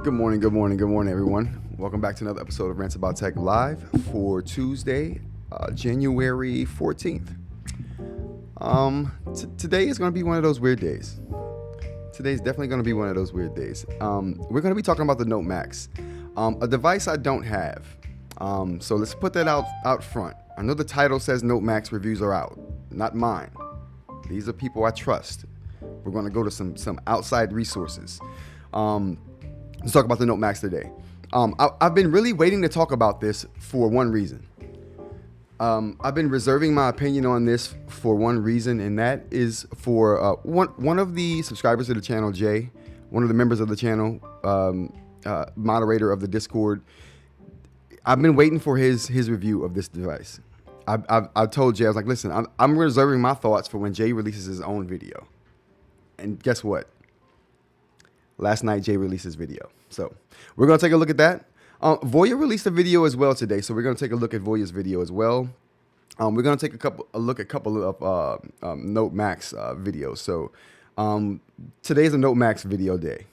Good morning, everyone. Welcome back to another episode of Rants About Tech Live for Tuesday, January 14th. Today is going to be one of those weird days. Today's definitely going to be one of those weird days. We're going to be talking about the Note Max, a device I don't have. So let's put that out front. I know the title says Note Max reviews are out, not mine. These are people I trust. We're going to go to some outside resources. Let's talk about the Note Max today. I've been really waiting to talk about this for one reason. I've been reserving my opinion on this for one reason, and that is for one of the subscribers to the channel, Jay, one of the members of the channel, moderator of the Discord. I've been waiting for his review of this device. I told Jay, I was like, listen, I'm reserving my thoughts for when Jay releases his own video. And guess what? Last night, Jay released his video. So we're going to take a look at that. Voya released a video as well today. So we're going to take a look at Voya's video as well. We're going to take a look at a couple of Note Max videos. So today's a Note Max video day.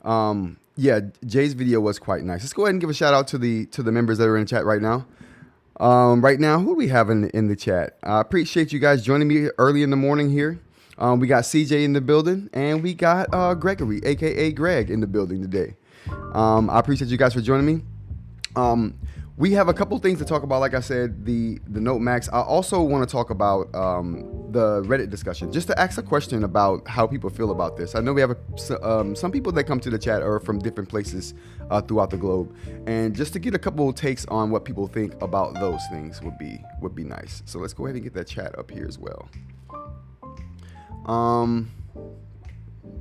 Yeah, Jay's video was quite nice. Let's go ahead and give a shout out to the members that are in the chat right now. Right now, who do we have in the chat? I appreciate you guys joining me early in the morning here. We got CJ in the building, and we got Gregory, a.k.a. Greg, in the building today. I appreciate you guys for joining me. We have a couple things to talk about. Like I said, the Note Max. I also want to talk about the Reddit discussion, just to ask a question about how people feel about this. I know we have some people that come to the chat are from different places throughout the globe, and just to get a couple takes on what people think about those things would be nice. So let's go ahead and get that chat up here as well.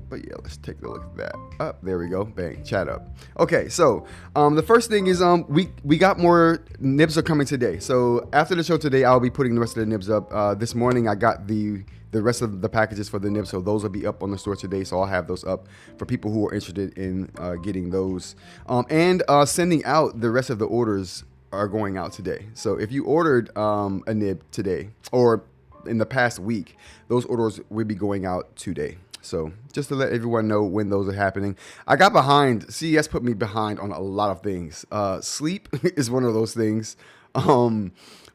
But yeah, let's take a look at that. There we go. Bang, chat up. Okay, so the first thing is we got more nibs are coming today. So after the show today, I'll be putting the rest of the nibs up. This morning I got the rest of the packages for the nibs, so those will be up on the store today. So I'll have those up for people who are interested in getting those. And sending out the rest of the orders are going out today. So if you ordered a nib today or in the past week, those orders will be going out today. So just to let everyone know when those are happening. I got behind. CES put me behind on a lot of things. Sleep is one of those things.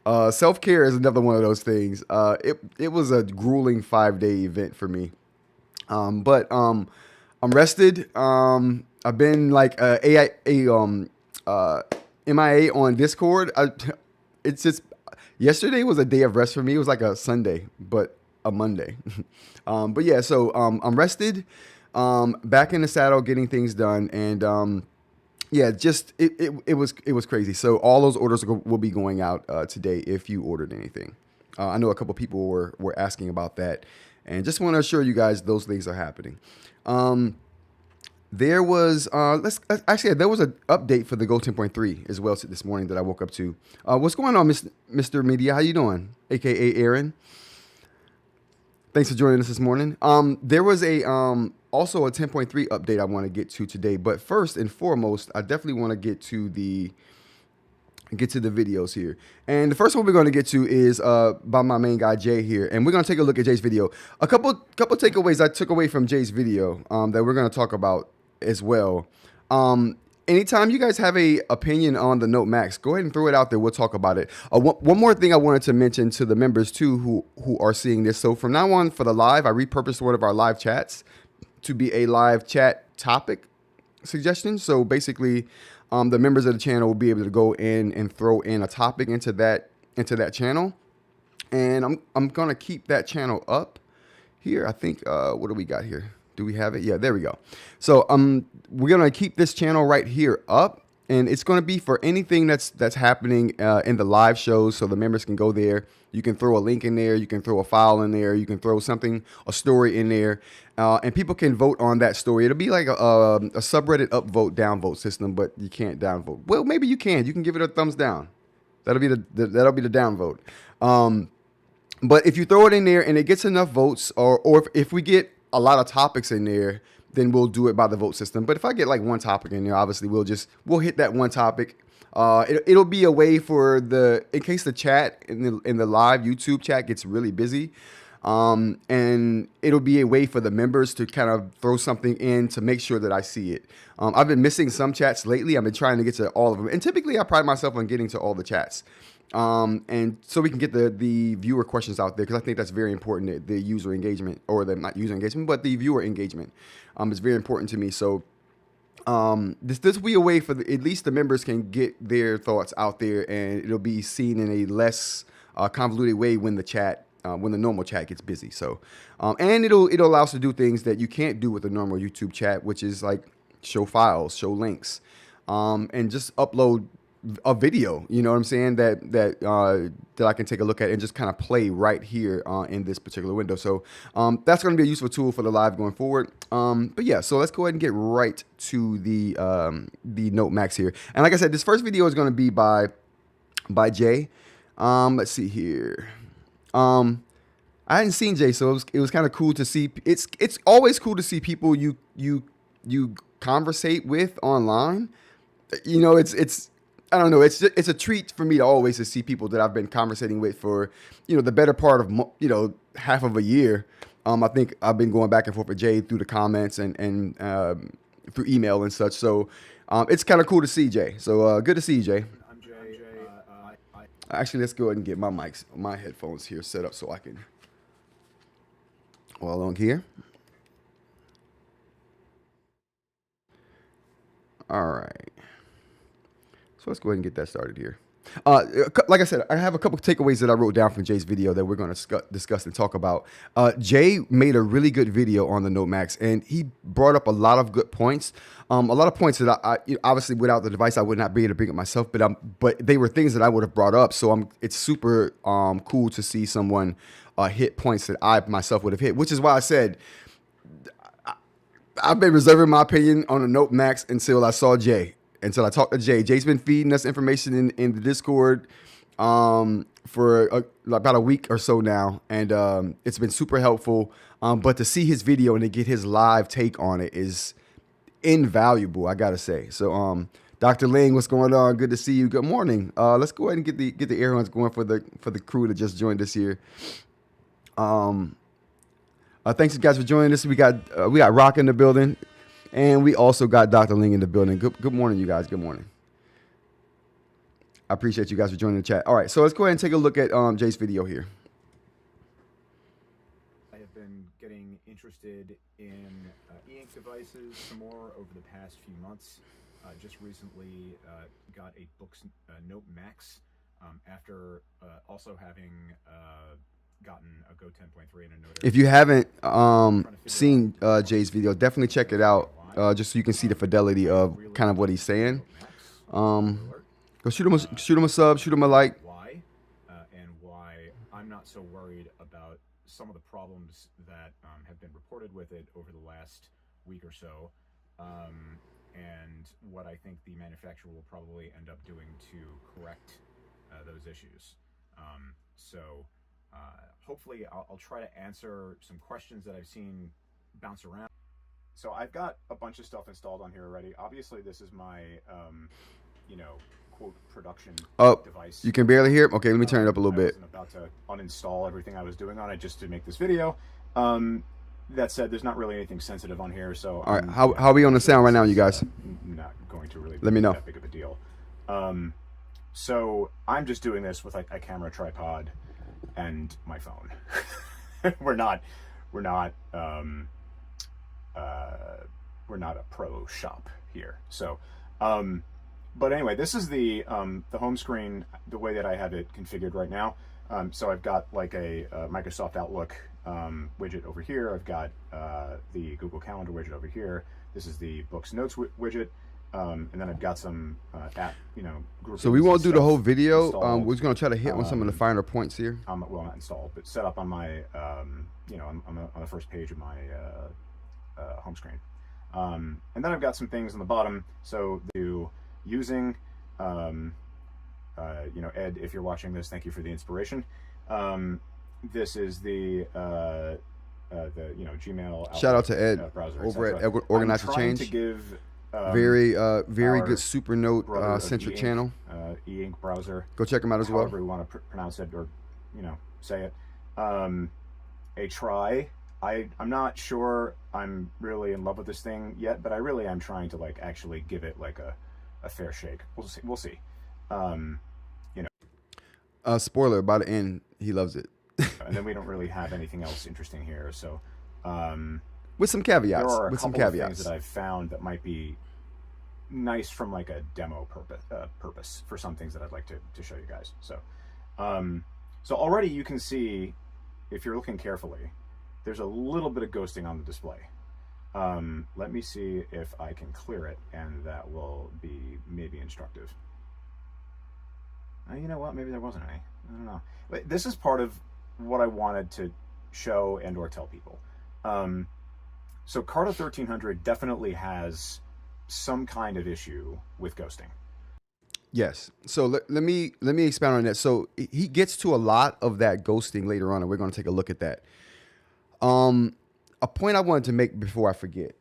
Self-care is another one of those things. It was a grueling 5-day event for me. But I'm rested. I've been like MIA on Discord. It's just yesterday was a day of rest for me. It was like a Sunday, but a Monday. But yeah, so I'm rested. Back in the saddle, getting things done, and yeah, just it was crazy. So all those orders will be going out today if you ordered anything. I know a couple people were asking about that, and just want to assure you guys those things are happening. There was there was an update for the Go 10.3 as well this morning that I woke up to. What's going on, Mr. Media? How you doing, aka Aaron? Thanks for joining us this morning. There was also a 10.3 update I want to get to today, but first and foremost, I definitely want to get to the videos here. And the first one we're going to get to is by my main guy Jay here, and we're going to take a look at Jay's video. A couple takeaways I took away from Jay's video that we're going to talk about as well. Anytime you guys have a opinion on the Note Max, go ahead and throw it out there. We'll talk about it. One more thing I wanted to mention to the members too who are seeing this. So from now on for the live, I repurposed one of our live chats to be a live chat topic suggestion. So basically, the members of the channel will be able to go in and throw in a topic into that channel, and I'm gonna keep that channel up here. I think what do we got here? Do we have it? Yeah, there we go. So we're gonna keep this channel right here up, and it's gonna be for anything that's happening in the live shows, so the members can go there. You can throw a link in there, you can throw a file in there, you can throw a story in there, and people can vote on that story. It'll be like a subreddit upvote downvote system, but you can't downvote. Well, maybe you can. You can give it a thumbs down. That'll be the downvote. But if you throw it in there and it gets enough votes, or if we get a lot of topics in there, then we'll do it by the vote system. But if I get like one topic in there, obviously we'll hit that one topic. It'll be a way for in case the chat in the live YouTube chat gets really busy, and it'll be a way for the members to kind of throw something in to make sure that I see it. I've been missing some chats lately. I've been trying to get to all of them, and typically I pride myself on getting to all the chats. And so we can get the viewer questions out there, because I think that's very important. The user engagement, or not user engagement, but the viewer engagement, is very important to me. So this will be a way for at least the members can get their thoughts out there, and it'll be seen in a less convoluted way when the normal chat gets busy. So and it'll allow us to do things that you can't do with a normal YouTube chat, which is like show files, show links, and just upload a video, you know what I'm saying, that I can take a look at and just kind of play right here in this particular window. So that's going to be a useful tool for the live going forward. But yeah, so let's go ahead and get right to the Note Max here. And like I said, this first video is going to be by Jay. Let's see here. I hadn't seen Jay, so it was kind of cool to see. It's always cool to see people you conversate with online. You know, it's I don't know. It's a treat for me to always to see people that I've been conversating with for, the better part of, half of a year. I think I've been going back and forth with Jay through the comments and through email and such. So it's kind of cool to see Jay. So good to see you, Jay. I'm Jay. Actually, let's go ahead and get my headphones here set up so I can. Well, on here. All right. So let's go ahead and get that started here. Like I said, I have a couple of takeaways that I wrote down from Jay's video that we're going to discuss and talk about. Jay made a really good video on the Note Max, and he brought up a lot of good points. A lot of points that I obviously without the device I would not be able to bring up myself, but they were things that I would have brought up. So it's super cool to see someone hit points that I myself would have hit, which is why I said I've been reserving my opinion on the Note Max until I saw Jay. Until I talked to Jay. Jay's been feeding us information in the Discord for about a week or so now, and it's been super helpful. But to see his video and to get his live take on it is invaluable, I gotta say. So, Dr. Ling, what's going on? Good to see you. Good morning. Let's go ahead and get the air horns going for the crew that just joined us here. Thanks you guys for joining us. We got Rock in the building. And we also got Dr. Ling in the building. Good morning, you guys. Good morning. I appreciate you guys for joining the chat. All right, so let's go ahead and take a look at Jay's video here. I have been getting interested in eInk devices some more over the past few months. Just recently got a Boox Note Max after also having gotten a Go 10.3 and a Note. If you haven't seen Jay's video, definitely check it out just so you can see the fidelity of kind of what he's saying. Go shoot him a sub, shoot him a like. Why and why I'm not so worried about some of the problems that have been reported with it over the last week or so, and what I think the manufacturer will probably end up doing to correct those issues. Hopefully I'll try to answer some questions that I've seen bounce around. So I've got a bunch of stuff installed on here already. Obviously this is my, quote, production device. You can barely hear it? Okay, let me turn it up a little bit. I wasn't about to uninstall everything I was doing on it just to make this video. That said, there's not really anything sensitive on here, so... All right, how are we on the sound right now, you guys? Not going to really let me know. That big of a deal. So I'm just doing this with like a camera tripod and my phone. we're not a pro shop here. So, but anyway, this is the home screen, the way that I have it configured right now. So I've got like a Microsoft Outlook widget over here. I've got the Google Calendar widget over here. This is the Boox Notes widget. And then I've got some app, group. So we won't do the whole video. We're just gonna try to hit on some of the finer points here. Well, not installed, but set up on my, on the first page of my home screen. And then I've got some things on the bottom. So using, Ed, if you're watching this, thank you for the inspiration. This is the Gmail. Shout out to Ed browser, over at Organize for Change. To give very good Supernote centric channel. eInk browser. Go check them out as well. However we want to pronounce it or say it. A try. I'm not sure I'm really in love with this thing yet, but I really am trying to like actually give it like a fair shake. We'll see. Spoiler, by the end, he loves it. And then we don't really have anything else interesting here. So, with some caveats. There are a couple of things that I've found that might be nice from like a demo purpose for some things that I'd like to show you guys. So, so already you can see, if you're looking carefully, there's a little bit of ghosting on the display. Let me see if I can clear it, and that will be maybe instructive. You know what? Maybe there wasn't any. I don't know. But this is part of what I wanted to show and or tell people. So Carta 1300 definitely has some kind of issue with ghosting. Yes. So let me expound on that. So he gets to a lot of that ghosting later on, and we're going to take a look at that. A point I wanted to make before I forget.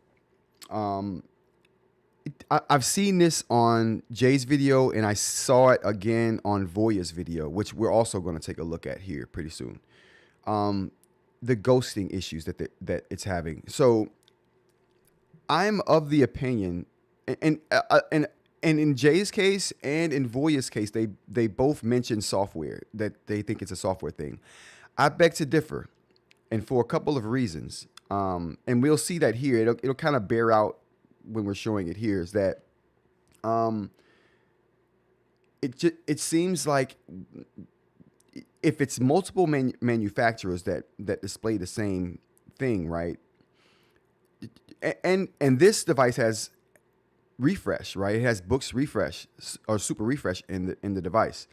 I've seen this on Jay's video, and I saw it again on Voya's video, which we're also going to take a look at here pretty soon. The ghosting issues that it's having. So I'm of the opinion, and in Jay's case and in Voya's case, they both mention software, that they think it's a software thing. I beg to differ, and for a couple of reasons. And we'll see that here. It'll kind of bear out when we're showing it here, is that it seems like if it's multiple manufacturers that display the same thing, right? And this device has refresh, right? It has Boox refresh or super refresh in the device.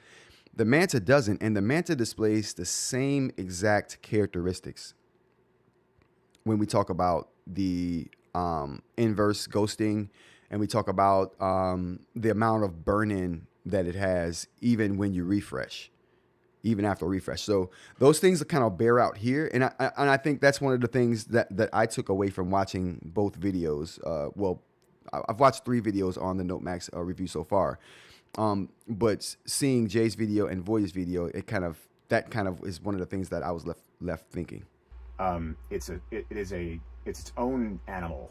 The Manta doesn't, and the Manta displays the same exact characteristics when we talk about the inverse ghosting, and we talk about the amount of burn-in that it has even when you refresh, even after refresh. So those things kind of bear out here, and I think that's one of the things that I took away from watching both videos. Well, I've watched 3 videos on the Note Max review so far, but seeing Jay's video and Voya's video, that kind of is one of the things that I was left thinking. It's its own animal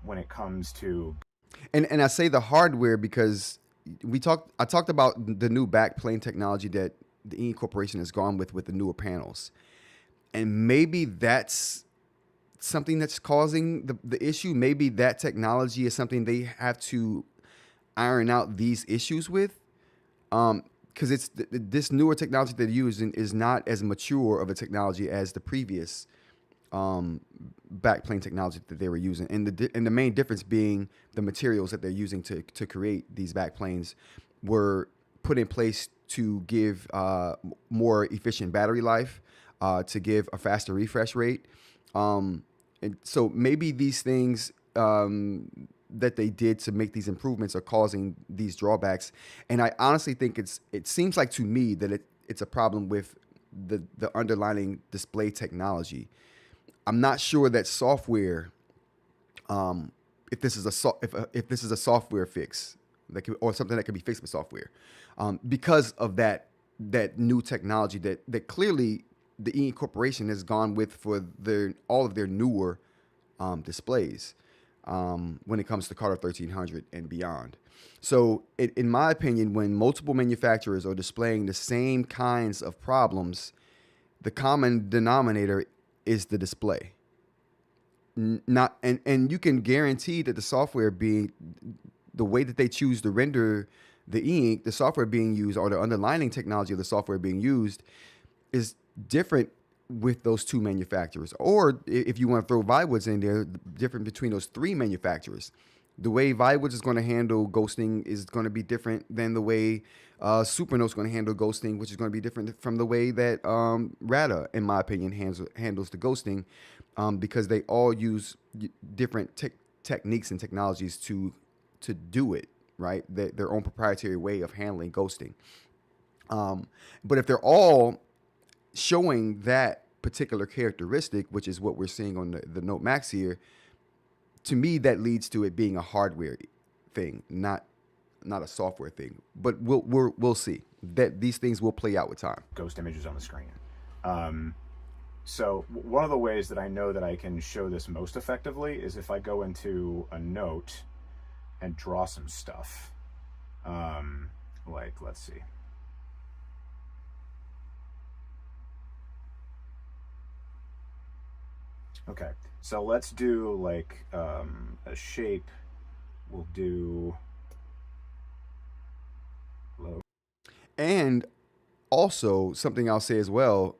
when it comes to, and I say the hardware because I talked about the new backplane technology that the eInk Corporation has gone with the newer panels, and maybe that's something that's causing the issue. Maybe that technology is something they have to iron out these issues with, because this newer technology they're using is not as mature of a technology as the previous backplane technology that they were using, and the main difference being the materials that they're using to create these backplanes were put in place to give more efficient battery life, to give a faster refresh rate, and so maybe these things that they did to make these improvements are causing these drawbacks. And I honestly think it seems like to me that it's a problem with the underlying display technology. I'm not sure that software, if this is if this is a software fix or something that can be fixed with software, because of that new technology that clearly the eInk Corporation has gone with for all of their newer displays, when it comes to Carter 1300 and beyond. So in my opinion, when multiple manufacturers are displaying the same kinds of problems, the common denominator is the display. Not and you can guarantee that the software being the way that they choose to render the eInk, the software being used, or the underlying technology of the software being used is different with those two manufacturers. Or if you want to throw Viwoods in there, different between those three manufacturers. The way Viwoods is going to handle ghosting is going to be different than the way Supernote is going to handle ghosting, which is going to be different from the way that Ratta, in my opinion, handles the ghosting, because they all use different techniques and technologies to do it, right? Their own proprietary way of handling ghosting. But if they're all showing that particular characteristic, which is what we're seeing on the Note Max here, to me that leads to it being a hardware thing, not a software thing. But we'll see that these things will play out with time. Ghost images on the screen. So one of the ways that I know that I can show this most effectively is if I go into a note and draw some stuff. Like, let's see. Okay, so let's do like a shape. We'll do low. And also something I'll say as well,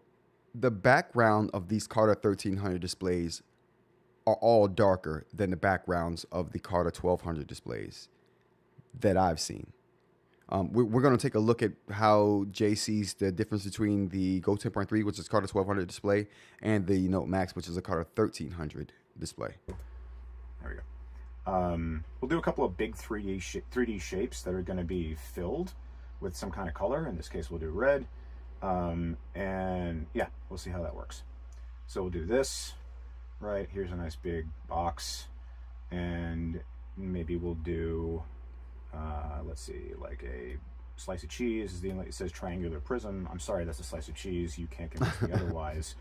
the background of these Carter 1300 displays are all darker than the backgrounds of the Carter 1200 displays that I've seen. We're going to take a look at how Jay sees the difference between the Go 10.3, which is Carter 1200 display, and the Note Max, which is a Carter 1300 display. There we go. We'll do a couple of big 3D shapes that are going to be filled with some kind of color. In this case, we'll do red. And yeah, we'll see how that works. So we'll do this, right? Here's a nice big box. And maybe we'll do... let's see, like a slice of cheese. It says triangular prism. I'm sorry, that's a slice of cheese. You can't convince me otherwise.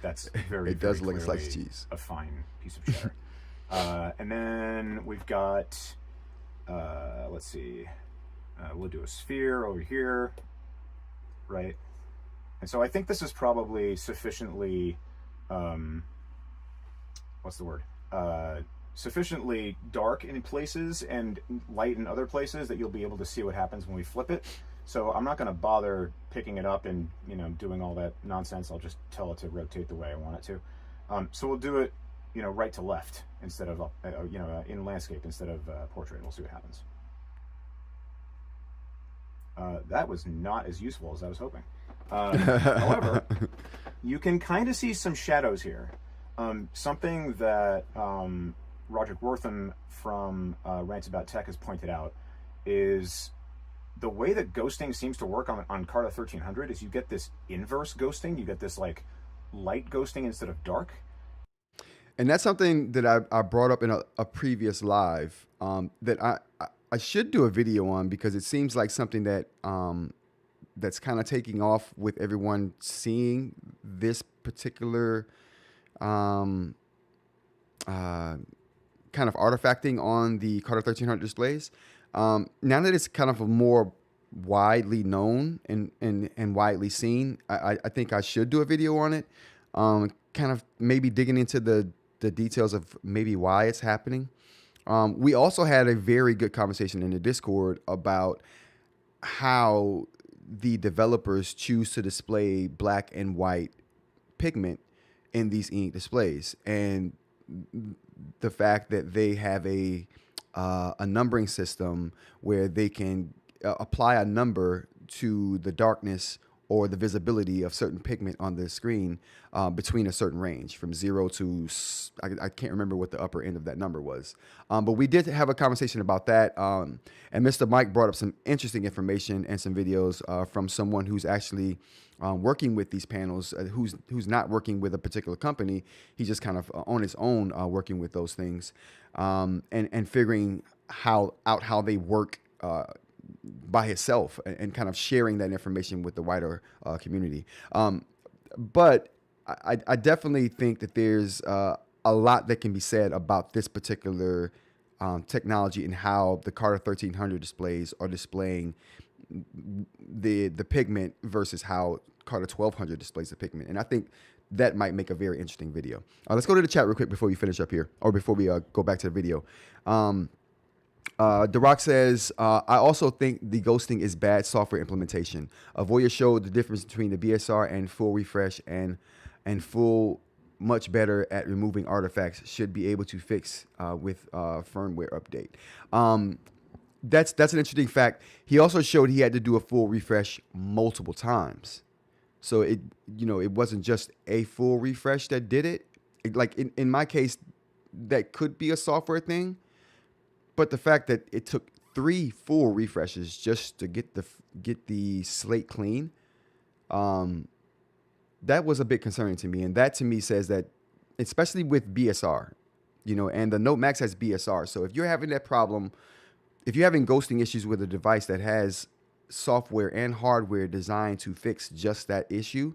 That's very, it does very look like a slice of cheese. A fine piece of cheddar. And then we've got, let's see, we'll do a sphere over here, right? And so I think this is probably sufficiently, what's the word? Sufficiently dark in places and light in other places that you'll be able to see what happens when we flip it. So I'm not going to bother picking it up and doing all that nonsense. I'll just tell it to rotate the way I want it to. So we'll do it right to left instead of in landscape instead of portrait, and we'll see what happens. That was not as useful as I was hoping. However, you can kind of see some shadows here. Something that Roderick Wortham from Rants About Tech has pointed out is the way that ghosting seems to work on Carta 1300 is you get this inverse ghosting. You get this like light ghosting instead of dark. And that's something that I brought up in a previous live that I should do a video on, because it seems like something that that's kind of taking off with everyone seeing this particular kind of artifacting on the Carter 1300 displays. Now that it's kind of a more widely known and widely seen, I think I should do a video on it. Kind of maybe digging into the details of maybe why it's happening. We also had a very good conversation in the Discord about how the developers choose to display black and white pigment in these ink displays, and the fact that they have a numbering system where they can apply a number to the darkness or the visibility of certain pigment on the screen between a certain range from 0 to, I can't remember what the upper end of that number was. But we did have a conversation about that. And Mr. Mike brought up some interesting information and some videos from someone who's actually working with these panels, who's not working with a particular company. He's just kind of on his own working with those things and figuring how they work by himself, and kind of sharing that information with the wider community. But I definitely think that there's a lot that can be said about this particular technology and how the Carter 1300 displays are displaying the pigment versus how Carter 1200 displays the pigment. And I think that might make a very interesting video. Let's go to the chat real quick before we finish up here, or before we go back to the video. The Rock says, I also think the ghosting is bad software implementation. Voya showed the difference between the BSR and full refresh, and full much better at removing artifacts. Should be able to fix with firmware update. That's an interesting fact. He also showed he had to do a full refresh multiple times. So it wasn't just a full refresh that did it. Like in my case, that could be a software thing. But the fact that it took 3 full refreshes just to get the slate clean, that was a bit concerning to me. And that to me says that, especially with BSR, and the Note Max has BSR. So if you're having that problem, if you're having ghosting issues with a device that has software and hardware designed to fix just that issue,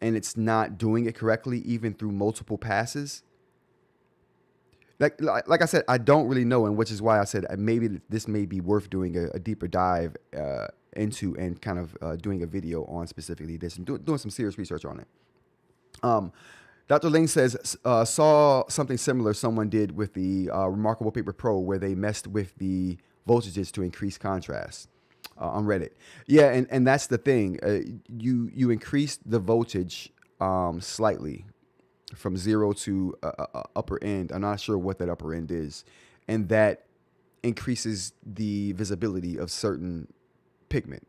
and it's not doing it correctly, even through multiple passes, like I said, I don't really know, and which is why I said maybe this may be worth doing a deeper dive into, and kind of doing a video on specifically this, and doing some serious research on it. Dr. Ling says, saw something similar someone did with the Remarkable Paper Pro, where they messed with the voltages to increase contrast on Reddit. Yeah, and that's the thing. You increase the voltage slightly, from 0 to upper end. I'm not sure what that upper end is. And that increases the visibility of certain pigment.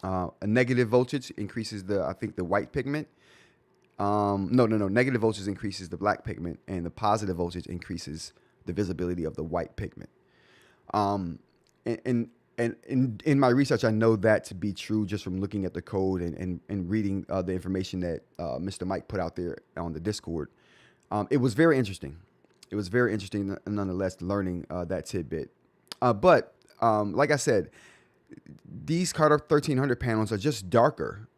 A negative voltage increases I think the white pigment. No. Negative voltage increases the black pigment, and the positive voltage increases the visibility of the white pigment. And in my research, I know that to be true just from looking at the code and reading the information that Mr. Mike put out there on the Discord. It was very interesting. It was very interesting, nonetheless, learning that tidbit. But like I said, these Carter 1300 panels are just darker,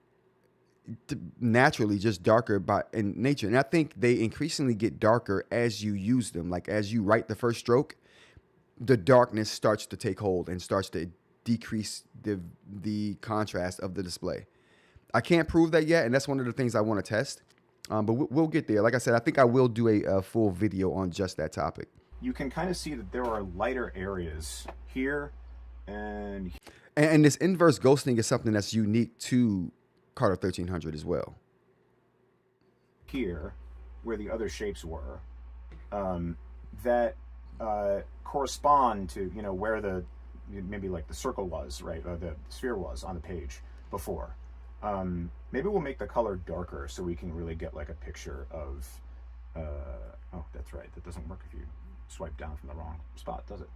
naturally just darker in nature. And I think they increasingly get darker as you use them. Like as you write the first stroke, the darkness starts to take hold and starts to decrease the contrast of the display. I can't prove that yet, and that's one of the things I want to test. But we'll get there. Like I said, I think I will do a full video on just that topic. You can kind of see that there are lighter areas here and this inverse ghosting is something that's unique to Carter 1300 as well. Here, where the other shapes were, that correspond to where maybe like the circle was, right, or the sphere was on the page before. Maybe we'll make the color darker so we can really get like a picture of oh, that's right, that doesn't work if you swipe down from the wrong spot, does it?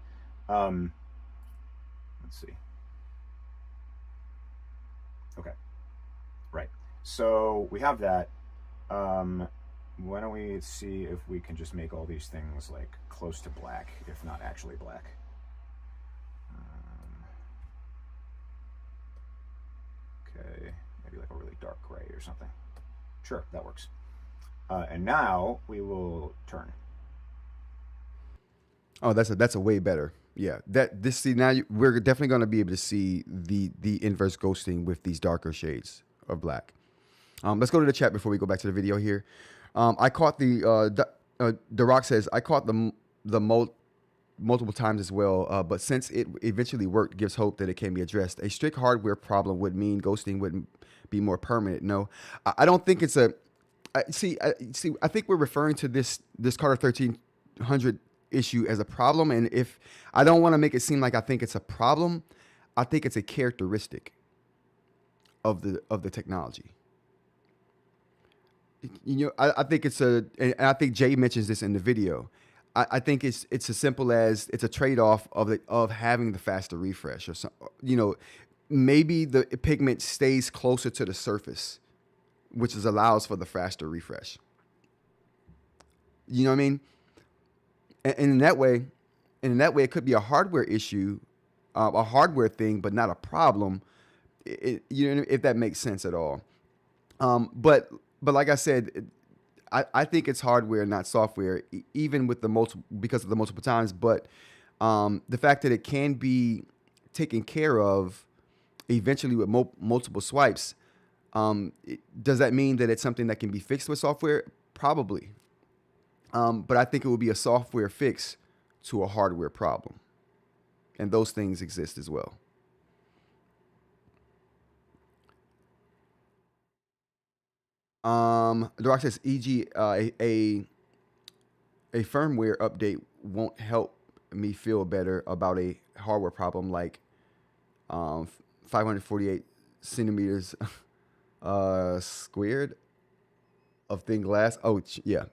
Let's see. Okay, right, so we have that. Why don't we see if we can just make all these things like close to black, if not actually black. Okay, maybe like a really dark gray or something. Sure, that works. And now we will turn. Oh, that's a way better. Yeah, we're definitely going to be able to see the inverse ghosting with these darker shades of black. Let's go to the chat before we go back to the video here. I caught the Rock says I caught multiple times as well, but since it eventually worked, gives hope that it can be addressed. A strict hardware problem would mean ghosting wouldn't be more permanent. No, I don't think it's a. I think we're referring to this Carter 1300 issue as a problem, and if I don't want to make it seem like I think it's a problem, I think it's a characteristic of the technology. You know, I think and I think Jay mentions this in the video. I think it's as simple as it's a trade-off of having the faster refresh, or some, you know, maybe the pigment stays closer to the surface, which allows for the faster refresh. You know what I mean? And in that way, it could be a hardware issue, a hardware thing, but not a problem. You know, if that makes sense at all. But like I said, I think it's hardware, not software, even with because of the multiple times. But the fact that it can be taken care of eventually with multiple swipes, does that mean that it's something that can be fixed with software? Probably. But I think it would be a software fix to a hardware problem. And those things exist as well. The Rock says, e.g., a firmware update won't help me feel better about a hardware problem like 548 centimeters squared of thin glass. Oh, yeah.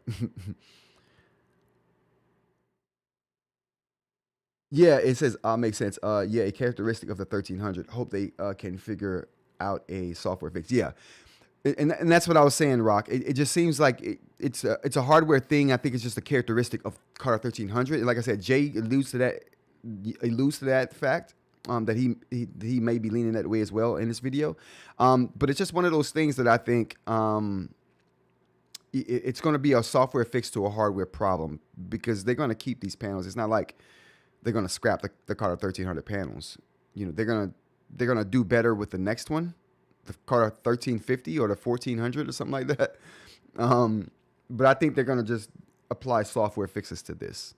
Yeah, it says, makes sense. Yeah, a characteristic of the 1300. Hope they can figure out a software fix. Yeah. And that's what I was saying, Rock. It just seems like it's a hardware thing. I think it's just a characteristic of Carter 1300. And like I said, Jay alludes to that fact, that he may be leaning that way as well in this video. But it's just one of those things that I think it's going to be a software fix to a hardware problem, because they're going to keep these panels. It's not like they're going to scrap the Carter 1300 panels. You know, they're gonna do better with the next one, the Carter 1350 or the 1400 or something like that. But I think they're going to just apply software fixes to this.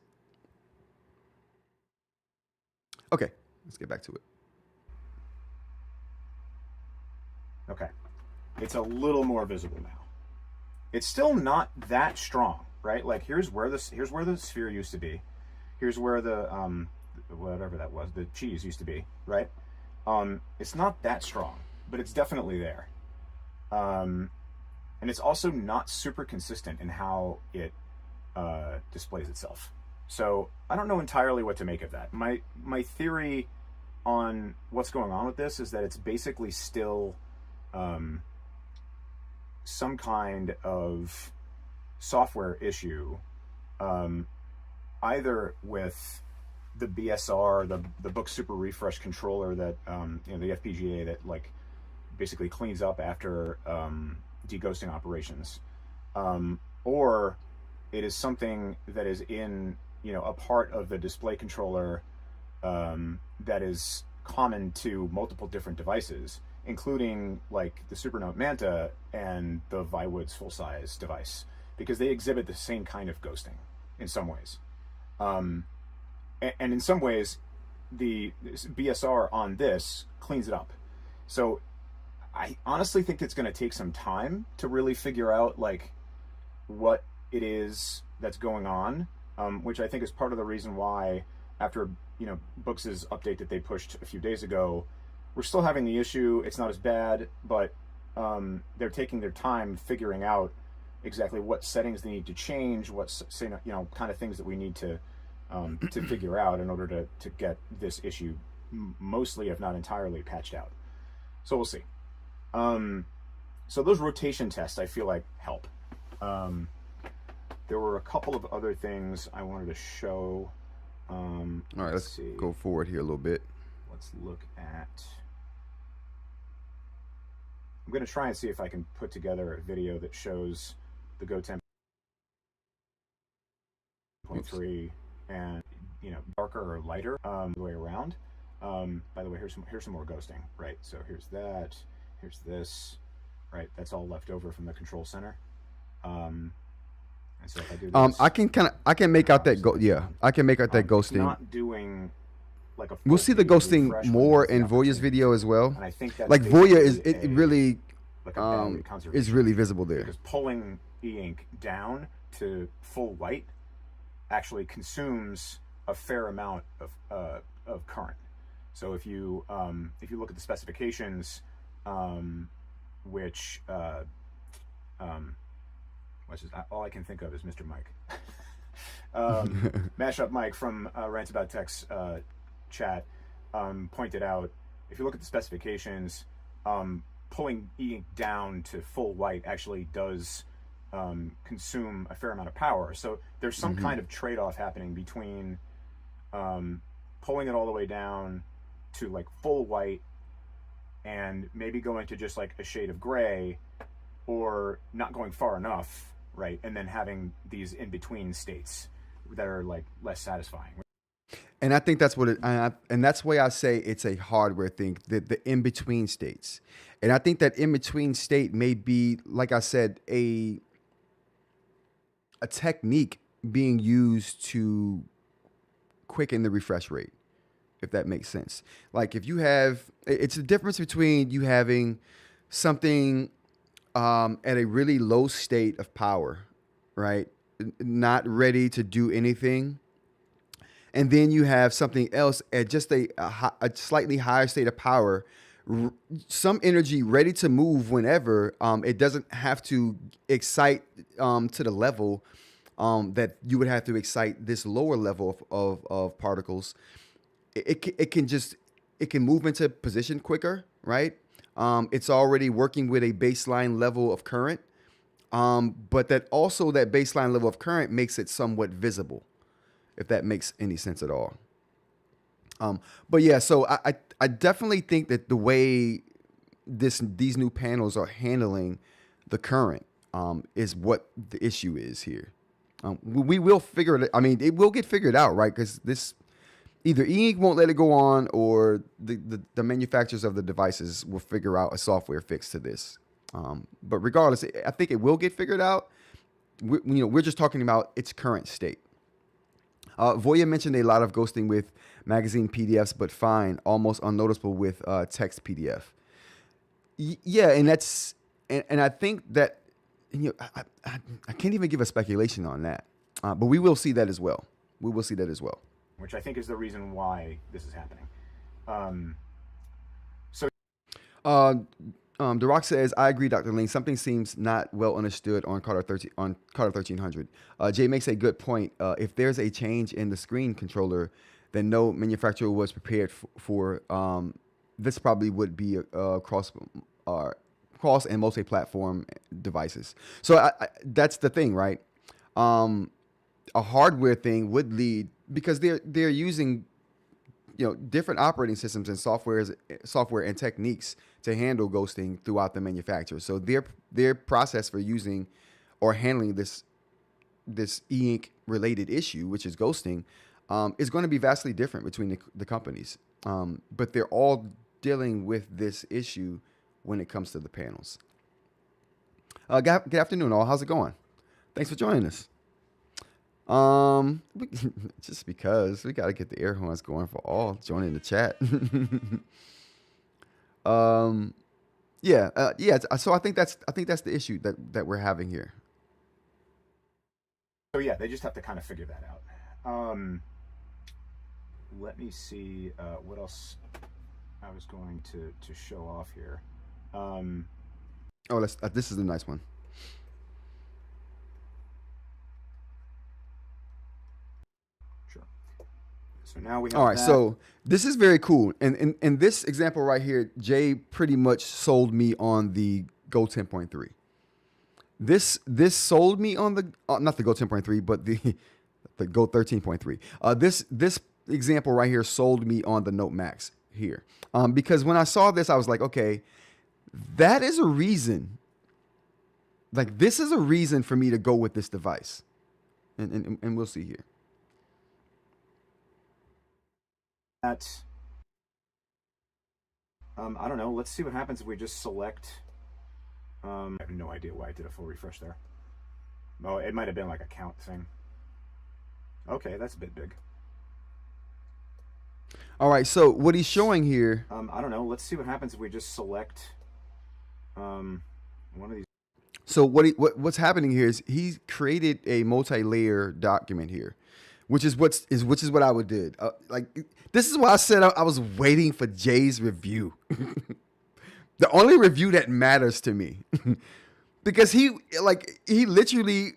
Okay, let's get back to it. Okay, it's a little more visible now. It's still not that strong, right? Like here's where the sphere used to be. Here's where the whatever that was, the cheese used to be, right? It's not that strong, but it's definitely there. And it's also not super consistent in how it displays itself. So I don't know entirely what to make of that. My theory on what's going on with this is that it's basically still some kind of software issue, either with the BSR, the Boox Super Refresh controller that the FPGA that like basically cleans up after deghosting operations, or it is something that is in a part of the display controller that is common to multiple different devices, including like the Supernote Manta and the Viwoods full-size device, because they exhibit the same kind of ghosting in some ways. And in some ways, the BSR on this cleans it up. So I honestly think it's going to take some time to really figure out like what it is that's going on, which I think is part of the reason why after Boox's update that they pushed a few days ago, we're still having the issue. It's not as bad, but they're taking their time figuring out exactly what settings they need to change, what kind of things that we need to figure out in order to get this issue mostly, if not entirely, patched out. So we'll see. So those rotation tests I feel like help. There were a couple of other things I wanted to show. All right, let's go forward here a little bit. Let's look at... I'm going to try and see if I can put together a video that shows the Go 10.3 and darker or lighter, the way around. By the way, here's some more ghosting, right? So here's that, here's this, right? That's all left over from the control center. And so if I do this, I can make out that I can make out that it's ghosting. not doing like a. We'll see the ghosting more in Voya's video as well. And I think that like Voya it really is really visible there. Because pulling eInk down to full white actually consumes a fair amount of current. So if you look at the specifications, which all I can think of is Mr. Mike. Mashup Mike from Rants About Tech's chat pointed out, if you look at the specifications, pulling eInk down to full white actually does consume a fair amount of power. So there's some kind of trade-off happening between pulling it all the way down to like full white and maybe going to just like a shade of gray, or not going far enough, right? And then having these in-between states that are like less satisfying. And I think that's what and that's why I say it's a hardware thing, the in-between states. And I think that in-between state may be, like I said, a technique being used to quicken the refresh rate, if that makes sense. Like if you have, it's the difference between you having something at a really low state of power, right? Not ready to do anything. And then you have something else at just a slightly higher state of power, some energy ready to move whenever. It doesn't have to excite to the level that you would have to excite this lower level of particles. It can move into position quicker, right? It's already working with a baseline level of current, but that baseline level of current makes it somewhat visible, if that makes any sense at all. But yeah, so I definitely think that the way these new panels are handling the current is what the issue is here. We will figure it. I mean, it will get figured out, right? Because this either eInk won't let it go on, or the manufacturers of the devices will figure out a software fix to this. But regardless, I think it will get figured out. We're just talking about its current state. Voya mentioned a lot of ghosting with magazine PDFs, but fine, almost unnoticeable with text PDF. Yeah, and I think that I can't even give a speculation on that, but we will see that as well. We will see that as well. Which I think is the reason why this is happening. The Rock says, "I agree, Dr. Ling. Something seems not well understood on Carter 1300. Jay makes a good point. If there's a change in the screen controller, then no manufacturer was prepared for. This probably would be cross and multi-platform devices. So that's the thing, right? A hardware thing would lead, because they're using different operating systems and software and techniques to handle ghosting throughout the manufacturer. So their process for using or handling this eInk related issue, which is ghosting, is going to be vastly different between the companies. But they're all dealing with this issue when it comes to the panels. Good afternoon, all. How's it going? Thanks for joining us. Just because we got to get the air horns going for all joining the chat. So I think that's the issue that we're having here. So yeah, they just have to kind of figure that out. Let me see what else I was going to show off here. This is a nice one. So now we have all right, so this is very cool. And in this example right here, Jay pretty much sold me on the Go 10.3. This sold me on the not the Go 10.3, but the Go 13.3. This example right here sold me on the Note Max here. Because when I saw this, I was like, okay, that is a reason. Like, this is a reason for me to go with this device. And we'll see here. That, I don't know. Let's see what happens if we just select. I have no idea why I did a full refresh there. Oh, it might have been like a count thing. Okay, that's a bit big. All right, so what he's showing here. I don't know. Let's see what happens if we just select one of these. So what's happening here is he's created a multi-layer document here, which is what I would did. Like this is why I said I was waiting for Jay's review, the only review that matters to me, because he literally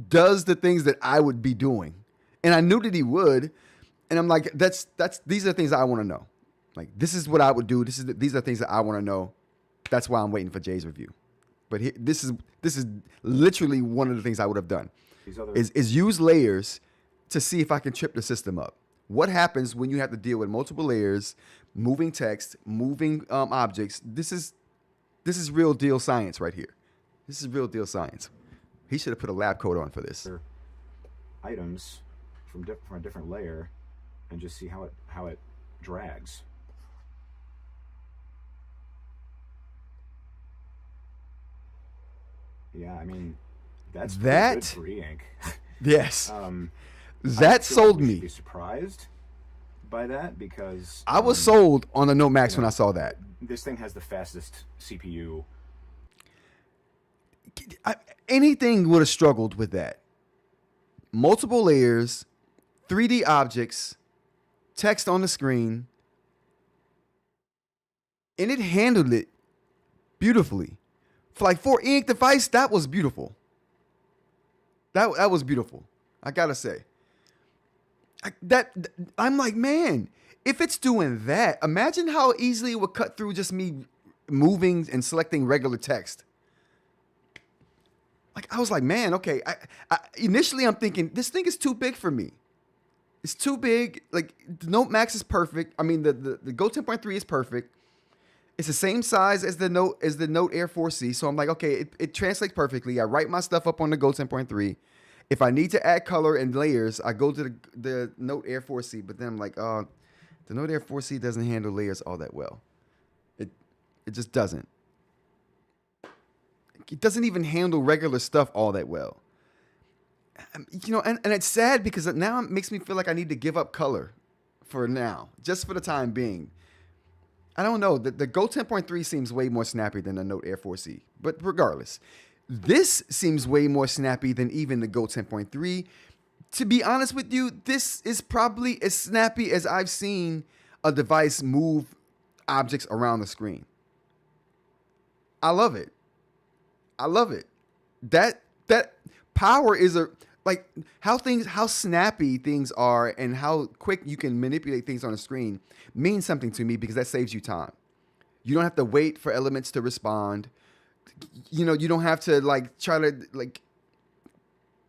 does the things that I would be doing, and I knew that he would, and I'm like these are the things I want to know. Like this is what I would do. These are things that I want to know. That's why I'm waiting for Jay's review. But this is literally one of the things I would have done is use layers to see if I can trip the system up. What happens when you have to deal with multiple layers, moving text, moving objects? This is real deal science right here. This is real deal science. He should have put a lab coat on for this. Items from a different layer, and just see how it drags. Yeah, I mean, that's good for eInk. Yes. That sold me. Be surprised by that because I was sold on the Note Max when I saw that. This thing has the fastest CPU. Anything would have struggled with that. Multiple layers, 3D objects, text on the screen, and it handled it beautifully. For eInk device, that was beautiful. That was beautiful. I gotta say. I'm like, man, if it's doing that, imagine how easily it would cut through just me moving and selecting regular text. Like I was like, man, okay. Initially I'm thinking this thing is too big for me. It's too big. Like the Note Max is perfect. I mean, the Go 10.3 is perfect. It's the same size as the Note Air 4C. So I'm like, okay, it translates perfectly. I write my stuff up on the Go 10.3. If I need to add color and layers, I go to the Note Air 4C. But then I'm like, the Note Air 4C doesn't handle layers all that well. It just doesn't. It doesn't even handle regular stuff all that well. And it's sad because now it makes me feel like I need to give up color for now, just for the time being. I don't know. The Go 10.3 seems way more snappy than the Note Air 4C. But regardless, this seems way more snappy than even the Go 10.3. To be honest with you, this is probably as snappy as I've seen a device move objects around the screen. I love it. That power is how snappy things are and how quick you can manipulate things on the screen means something to me because that saves you time. You don't have to wait for elements to respond. You don't have to try to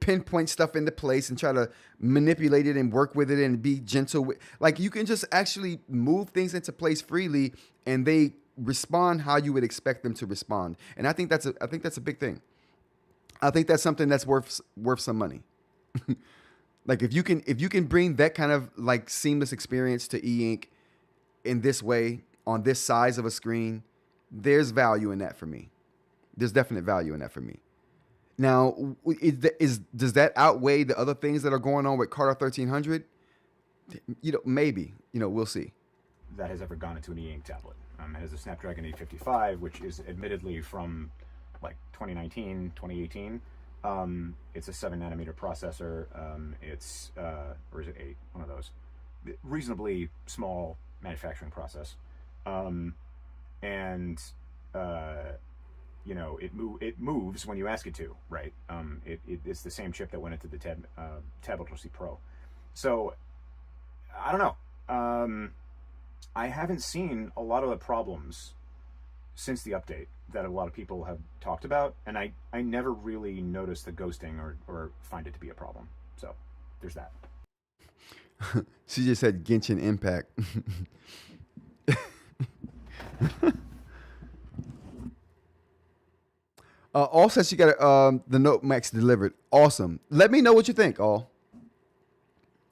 pinpoint stuff into place and try to manipulate it and work with it and be gentle with. You can just actually move things into place freely and they respond how you would expect them to respond. And I think that's a big thing. I think that's something that's worth some money. If you can bring that kind of seamless experience to eInk in this way on this size of a screen, there's value in that for me. There's definite value in that for me. Now, does that outweigh the other things that are going on with Carter 1300? Maybe. We'll see. That has ever gone into an eInk tablet. It has a Snapdragon 855, which is admittedly from 2019, 2018. It's a 7 nanometer processor. It's or is it 8? One of those. Reasonably small manufacturing process, and it moves when you ask it to, right? It's the same chip that went into the Tab Ultra-C Pro. So I don't know. I haven't seen a lot of the problems since the update that a lot of people have talked about, and I never really noticed the ghosting or find it to be a problem. So there's that. She just said Genshin Impact. All says she got the Note Max delivered. Awesome. Let me know what you think, all.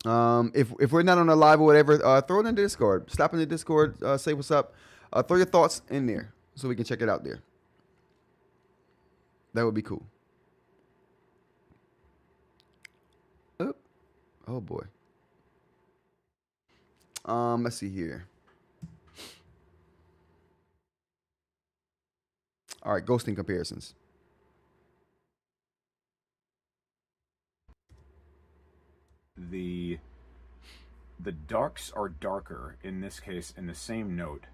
If we're not on a live or whatever, throw it in the Discord. Stop in the Discord. Say what's up. Throw your thoughts in there so we can check it out there. That would be cool. Oh boy. Let's see here. All right, ghosting comparisons. The darks are darker in this case in the same note.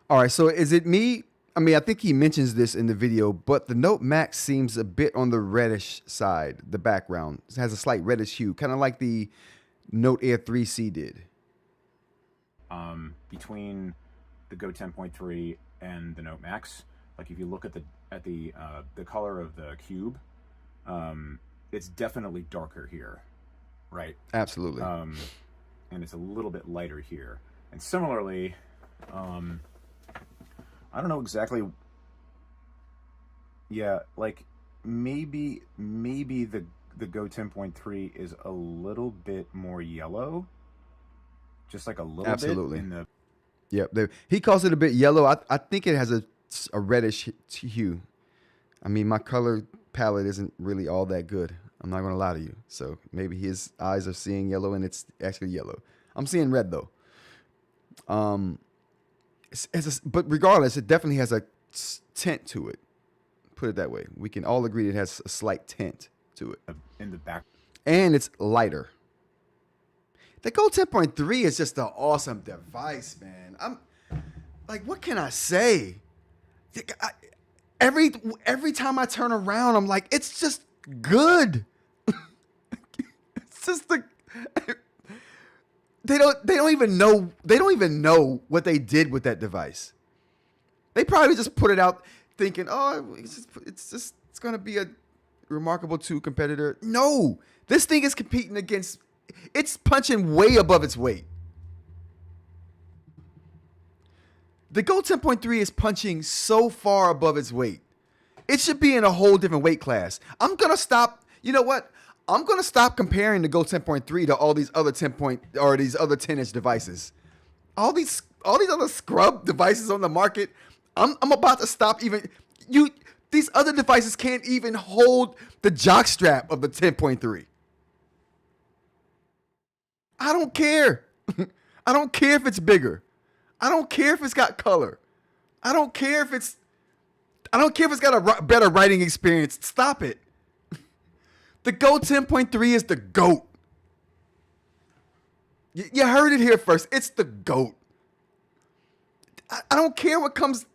All right, so is it me? I mean, I think he mentions this in the video, but the Note Max seems a bit on the reddish side. The background it has a slight reddish hue, kind of like the Note Air 3C did. Between the Go 10.3 and the Note Max, like if you look at the color of the cube, it's definitely darker here, right? Absolutely. And it's a little bit lighter here. And similarly, I don't know exactly. Yeah, like maybe the Go 10.3 is a little bit more yellow, just like a little Absolutely. bit in the. Yep. He calls it a bit yellow. I think it has a reddish hue. I mean, my color palette isn't really all that good. I'm not going to lie to you. So maybe his eyes are seeing yellow and it's actually yellow. I'm seeing red though. But regardless, it definitely has a tint to it. Put it that way. We can all agree it has a slight tint to it. In the back. And it's lighter. The Go 10.3 is just an awesome device, man. I'm like, what can I say? Every time I turn around, I'm like, it's just good. It's just they don't even know what they did with that device. They probably just put it out thinking, oh, it's gonna be a Remarkable 2 competitor. No, this thing is competing against. It's punching way above its weight. The Go 10.3 is punching so far above its weight. It should be in a whole different weight class. I'm gonna stop. You know what? I'm gonna stop comparing the Go 10.3 to all these other 10-inch devices. All these other scrub devices on the market. I'm about to stop even. These other devices can't even hold the jock strap of the 10.3. I don't care. I don't care if it's bigger. I don't care if it's got color. I don't care if it's got a better writing experience. Stop it. The Go 10.3 is the GOAT. You heard it here first. It's the GOAT. I don't care what comes.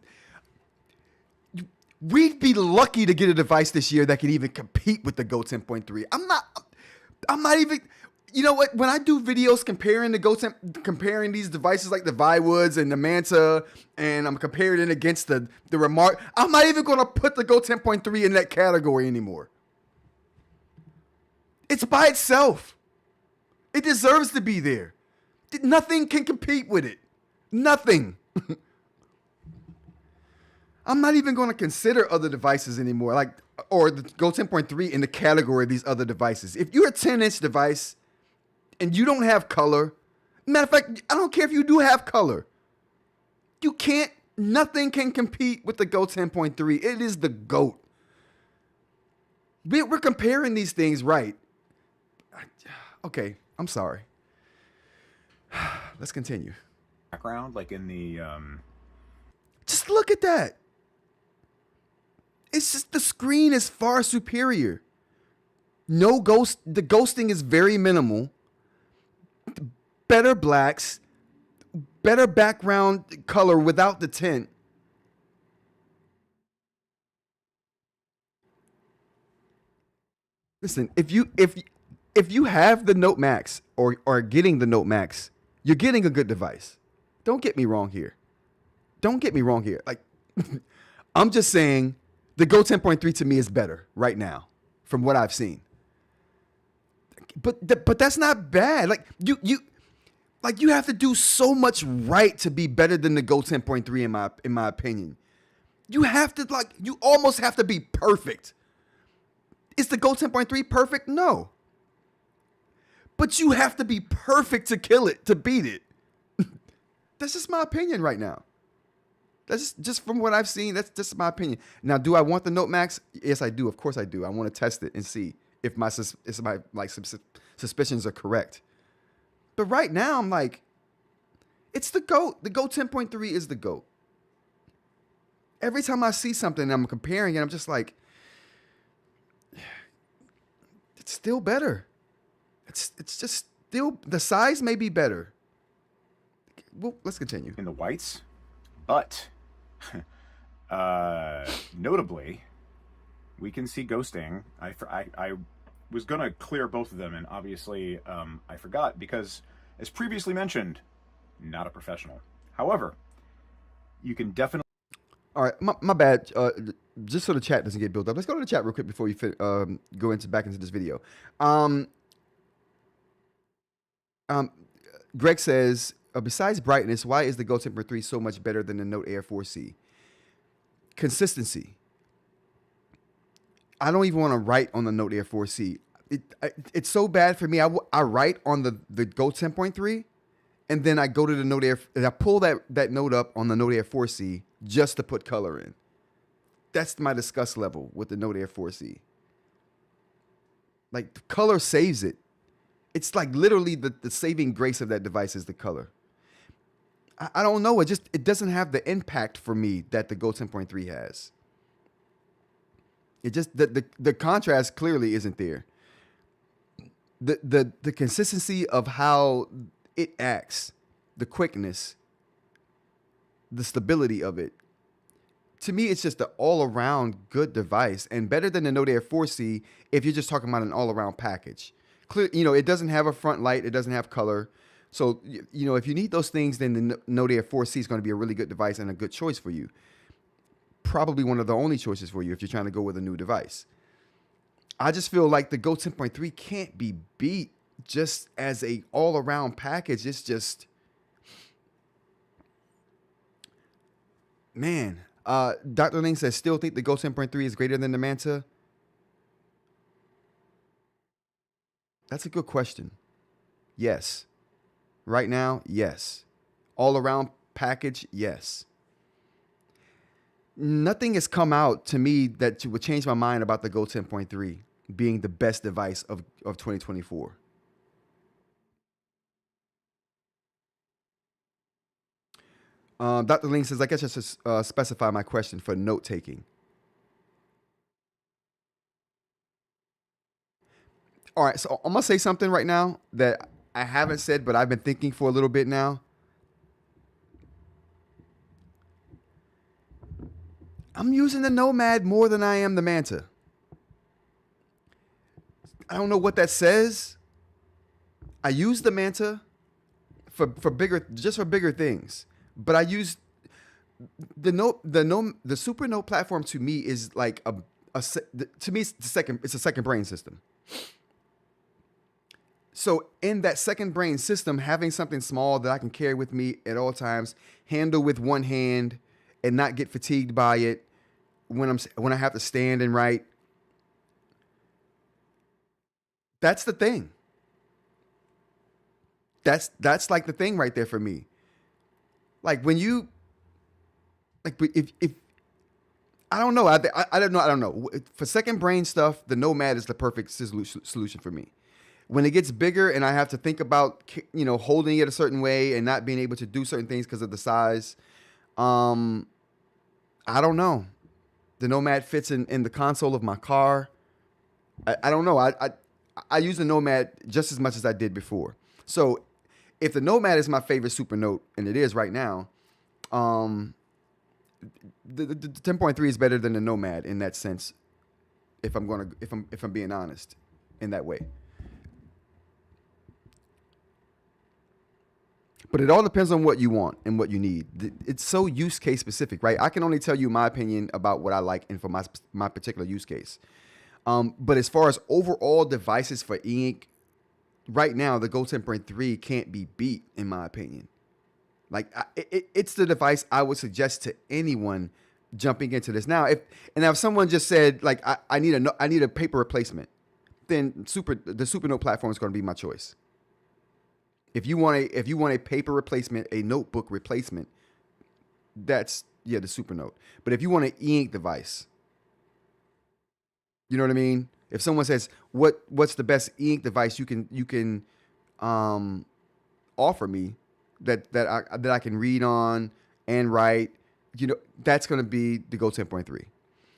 We'd be lucky to get a device this year that could even compete with the Go 10.3. I'm not even. You know what? When I do videos comparing these devices like the Viwoods and the Manta, and I'm comparing it against the Remark, I'm not even going to put the Go 10.3 in that category anymore. It's by itself. It deserves to be there. Nothing can compete with it. Nothing. I'm not even going to consider other devices anymore, or the Go 10.3 in the category of these other devices. If you're a 10-inch device and you don't have color, matter of fact, I don't care if you do have color. Nothing can compete with the Go 10.3. It is the GOAT. We're comparing these things right. Okay, I'm sorry. Let's continue. Background, like in the. Just look at that. It's just the screen is far superior. No ghost. The ghosting is very minimal. Better blacks. Better background color without the tint. Listen, if you have the Note Max or are getting the Note Max, you're getting a good device. Don't get me wrong here. Like, I'm just saying the Go 10.3 to me is better right now from what I've seen. But that's not bad. Like you have to do so much right to be better than the Go 10.3 in my opinion. You almost have to be perfect. Is the Go 10.3 perfect? No. But you have to be perfect to kill it, to beat it. That's just my opinion right now. That's just from what I've seen. That's just my opinion. Now, do I want the Note Max? Yes, I do. Of course, I do. I want to test it and see if my suspicions are correct. But right now, I'm like, it's the GOAT. The GOAT 10.3 is the GOAT. Every time I see something, I'm comparing it. I'm just like, it's still better. It's just still, the size may be better. Well, let's continue. In the whites, but notably, we can see ghosting. I was gonna clear both of them, and obviously I forgot because, as previously mentioned, not a professional. However, you can definitely. All right, my bad. Just so the chat doesn't get built up, let's go to the chat real quick before you go back into this video. Greg says, besides brightness, why is the Go Temper 3 so much better than the Note Air 4C? Consistency. I don't even want to write on the Note Air 4C. It's so bad for me. I write on the Go 10.3, and then I go to the Note Air, and I pull that note up on the Note Air 4C just to put color in. That's my disgust level with the Note Air 4C. Like, the color saves it. It's like literally the saving grace of that device is the color. I don't know. It doesn't have the impact for me that the Go 10.3 has. It just the contrast clearly isn't there. The consistency of how it acts, the quickness, the stability of it. To me, it's just an all-around good device and better than the Note Air 4C if you're just talking about an all-around package. Clear, it doesn't have a front light. It doesn't have color. So, if you need those things, then the Note Air 4C is going to be a really good device and a good choice for you. Probably one of the only choices for you if you're trying to go with a new device. I just feel like the Go 10.3 can't be beat just as a all-around package. It's just, man. Dr. Ling says, still think the Go 10.3 is greater than the Manta? That's a good question. Yes. Right now, yes. All around package, yes. Nothing has come out to me that would change my mind about the Go 10.3 being the best device of 2024. Dr. Ling says, I guess I should specify my question for note taking. All right, so I'm going to say something right now that I haven't said, but I've been thinking for a little bit now. I'm using the Nomad more than I am the Manta. I don't know what that says. I use the Manta for bigger things, but I use the Supernote platform. To me is like to me it's a second brain system. So in that second brain system, having something small that I can carry with me at all times, handle with one hand, and not get fatigued by it when I have to stand and write. That's the thing. That's like the thing right there for me. Like when you, like if I don't know, I don't know. For second brain stuff, the Nomad is the perfect solution for me. When it gets bigger and I have to think about, holding it a certain way and not being able to do certain things because of the size, I don't know. The Nomad fits in the console of my car. I don't know. I use the Nomad just as much as I did before. So if the Nomad is my favorite Supernote, and it is right now, the 10.3 is better than the Nomad in that sense. If I'm being honest, in that way. But it all depends on what you want and what you need. It's so use case specific, right? I can only tell you my opinion about what I like and for my particular use case. But as far as overall devices for eInk, right now, the Go 10.3 can't be beat, in my opinion. Like, it's the device I would suggest to anyone jumping into this. Now, if someone just said, like, I need a paper replacement, then the Supernote platform is going to be my choice. If you want a paper replacement, a notebook replacement, that's the Supernote. But if you want an e-ink device, you know what I mean? If someone says what's the best e-ink device you can offer me that I can read on and write, that's going to be the Go 10.3.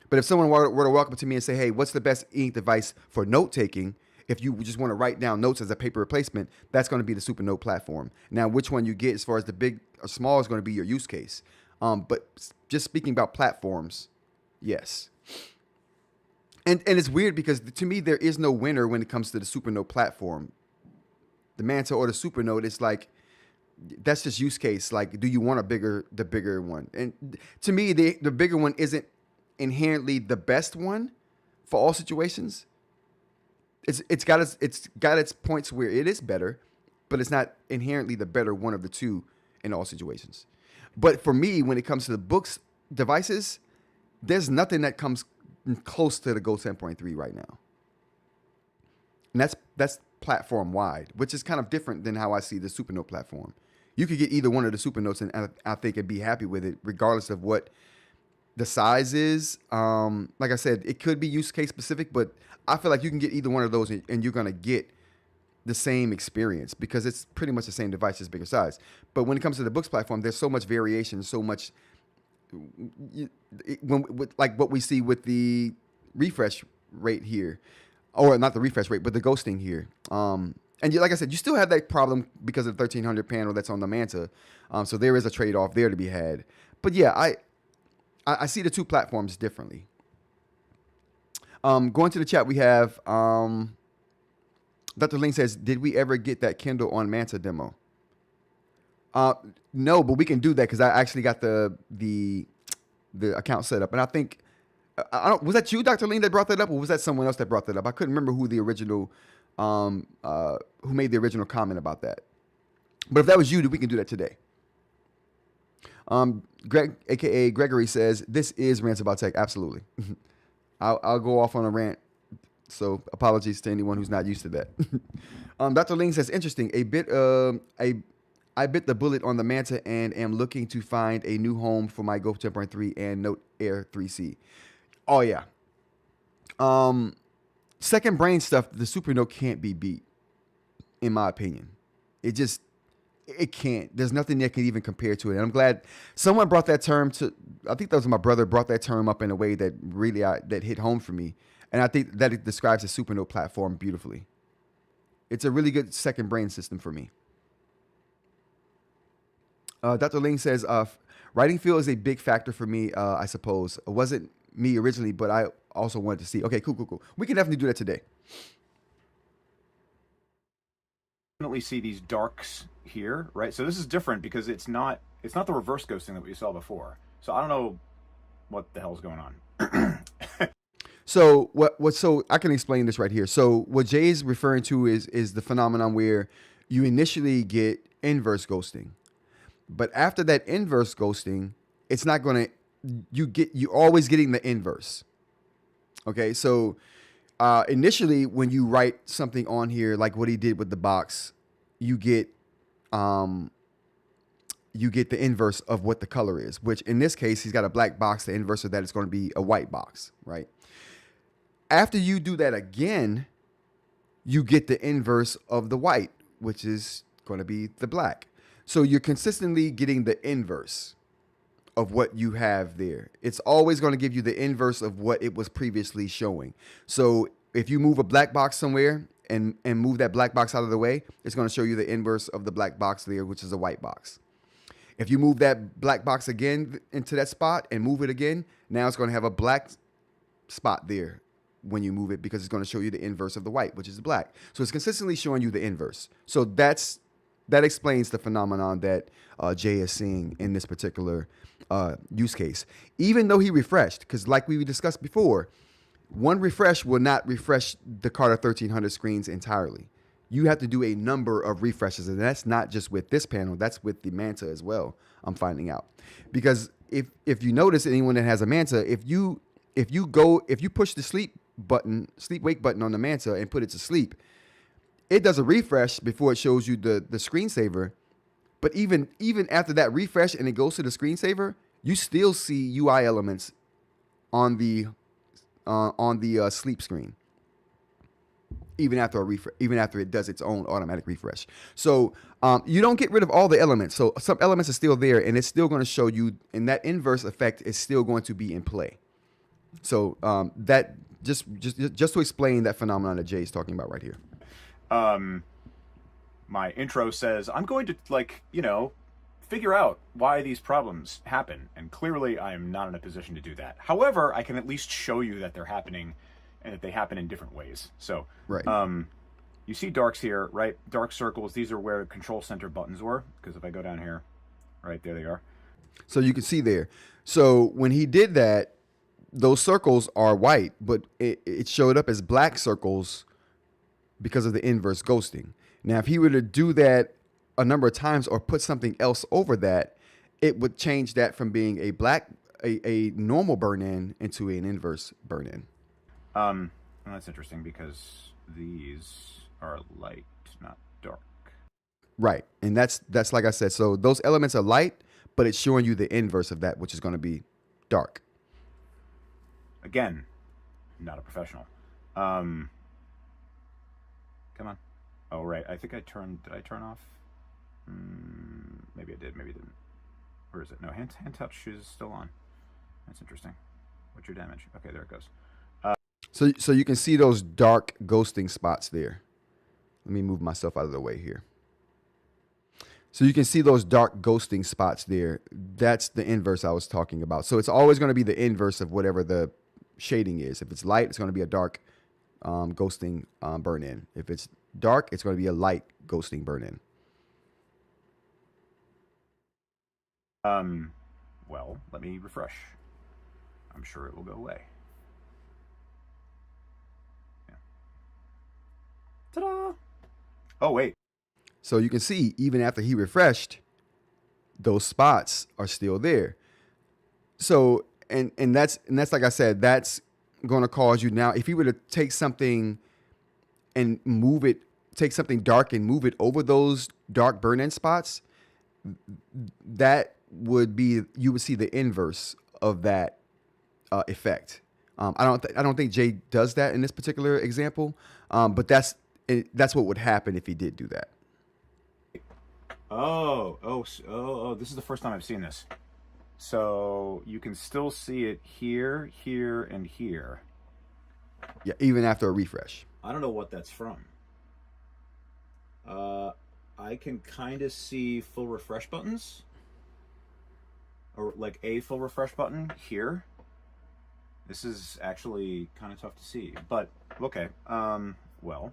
But if someone were to walk up to me and say, hey, what's the best ink device for note taking? If you just want to write down notes as a paper replacement, that's going to be the Supernote platform. Now, which one you get as far as the big or small is going to be your use case. But just speaking about platforms, yes. And it's weird because to me, there is no winner when it comes to the Supernote platform. The Manta or the Supernote, it's like, that's just use case. Like, do you want the bigger one? And to me, the bigger one isn't inherently the best one for all situations. It's got its points where it is better, but it's not inherently the better one of the two in all situations. But for me, when it comes to the Boox devices, there's nothing that comes close to the Go 10.3 right now. And that's platform wide, which is kind of different than how I see the Supernote platform. You could get either one of the Supernotes and I think and be happy with it, regardless of what the size is. Like I said, it could be use case specific, but I feel like you can get either one of those and you're going to get the same experience because it's pretty much the same device, just bigger size. But when it comes to the Boox platform, there's so much variation, so much, like what we see with the refresh rate here, or not the refresh rate, but the ghosting here. And like I said, you still have that problem because of the 1300 panel that's on the Manta. So there is a trade-off there to be had. But yeah, I see the two platforms differently. Going to the chat, we have Dr. Ling says, did we ever get that Kindle on Manta demo? No, but we can do that because I actually got the account set up. And I think, was that you, Dr. Ling, that brought that up? Or was that someone else that brought that up? I couldn't remember who the original, who made the original comment about that. But if that was you, then we can do that today. Greg, aka Gregory, says this is Rants About Tech. Absolutely. I'll go off on a rant. So apologies to anyone who's not used to that. Dr. Ling says interesting. I bit the bullet on the Manta and am looking to find a new home for my Go 10.3 and Note Air 3C. Oh yeah. Second brain stuff. The Supernote can't be beat, in my opinion. It can't. There's nothing that can even compare to it. And I'm glad someone brought that term to, I think that was my brother, brought that term up in a way that really that hit home for me. And I think that it describes the Supernote platform beautifully. It's a really good second brain system for me. Dr. Ling says, writing feel is a big factor for me, I suppose. It wasn't me originally, but I also wanted to see. Okay, cool. We can definitely do that today. Definitely see these darks here, right? So this is different because it's not the reverse ghosting that we saw before. So I don't know what the hell's going on. So so I can explain this right here. So what Jay is referring to is the phenomenon where you initially get inverse ghosting, but after that inverse ghosting, it's not going to, you're always getting the inverse. Okay. So initially when you write something on here, like what he did with the box, you get the inverse of what the color is, which in this case, he's got a black box. The inverse of that is going to be a white box, right? After you do that again, you get the inverse of the white, which is going to be the black. So you're consistently getting the inverse of what you have there. It's always going to give you the inverse of what it was previously showing. So if you move a black box somewhere and move that black box out of the way, it's going to show you the inverse of the black box there, which is a white box. If you move that black box again into that spot and move it again, now it's going to have a black spot there when you move it because it's going to show you the inverse of the white, which is black. So it's consistently showing you the inverse. So that explains the phenomenon that Jay is seeing in this particular use case. Even though he refreshed, because like we discussed before, one refresh will not refresh the Carter 1300 screens entirely. You have to do a number of refreshes, and that's not just with this panel, that's with the Manta as well, I'm finding out. Because if you notice, anyone that has a Manta, if you push the sleep wake button on the Manta and put it to sleep, it does a refresh before it shows you the screensaver. But even after that refresh and it goes to the screensaver, you still see UI elements on the sleep screen. Even after a refresh, even after it does its own automatic refresh. So you don't get rid of all the elements. So some elements are still there, and it's still going to show you, and that inverse effect is still going to be in play. So that just to explain that phenomenon that Jay is talking about right here. My intro says I'm going to, like, you know, figure out why these problems happen, and clearly I am not in a position to do that. However, I can at least show you that they're happening and that they happen in different ways. So, right. You see darks here, right? Dark circles, these are where control center buttons were, because if I go down here, right, there they are. So you can see there. So when he did that, those circles are white, but it showed up as black circles because of the inverse ghosting. Now, if he were to do that a number of times or put something else over that, it would change that from being a normal burn-in into an inverse burn-in. Well, that's interesting because these are light, not dark. Right, and that's like I said. So those elements are light, but it's showing you the inverse of that, which is going to be dark. Again, not a professional. Come on. Oh, right. I think did I turn off? Maybe I did, maybe I didn't. Where is it? No, hand touch is still on. That's interesting. What's your damage? Okay, there it goes. So you can see those dark ghosting spots there. Let me move myself out of the way here. So you can see those dark ghosting spots there. That's the inverse I was talking about. So it's always going to be the inverse of whatever the shading is. If it's light, it's going to be a dark ghosting burn-in. If it's dark, it's going to be a light ghosting burn-in. Well, let me refresh. I'm sure it will go away. Yeah. Ta-da! Oh, wait. So you can see, even after he refreshed, those spots are still there. So, and that's like I said, that's going to cause you now, if you were to take something and move it, take something dark and move it over those dark burn-in spots, that would be, you would see the inverse of that effect. I don't think Jay does that in this particular example, but that's what would happen if he did do that. Oh, this is the first time I've seen this. So you can still see it here, here, and here. Yeah, even after a refresh. I don't know what that's from. I can kind of see full refresh buttons. Or like a full refresh button here. This is actually kind of tough to see. But, okay. Well.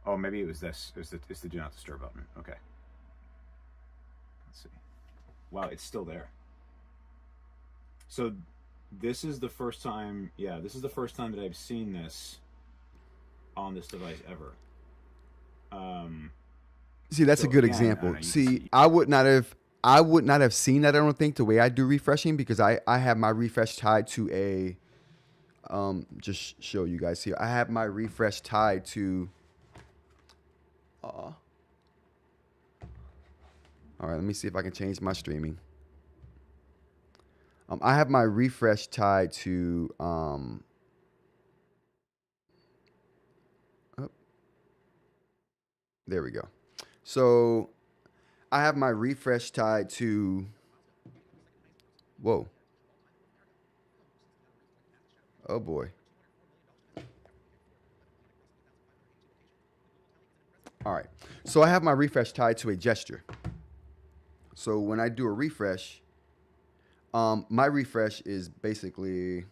Oh, maybe it was this. It's the do not disturb button. Okay. Let's see. Wow, it's still there. So this is the first time, this is the first time that I've seen this on this device ever. See, that's a good example. See, I would not have seen that, I don't think, the way I do refreshing, because I have my refresh tied to a, just show you guys here. I have my refresh tied to, all right, let me see if I can change my streaming. I have my refresh tied to, there we go. So I have my refresh tied to, whoa. Oh boy. All right. So I have my refresh tied to a gesture. So when I do a refresh, my refresh is basically,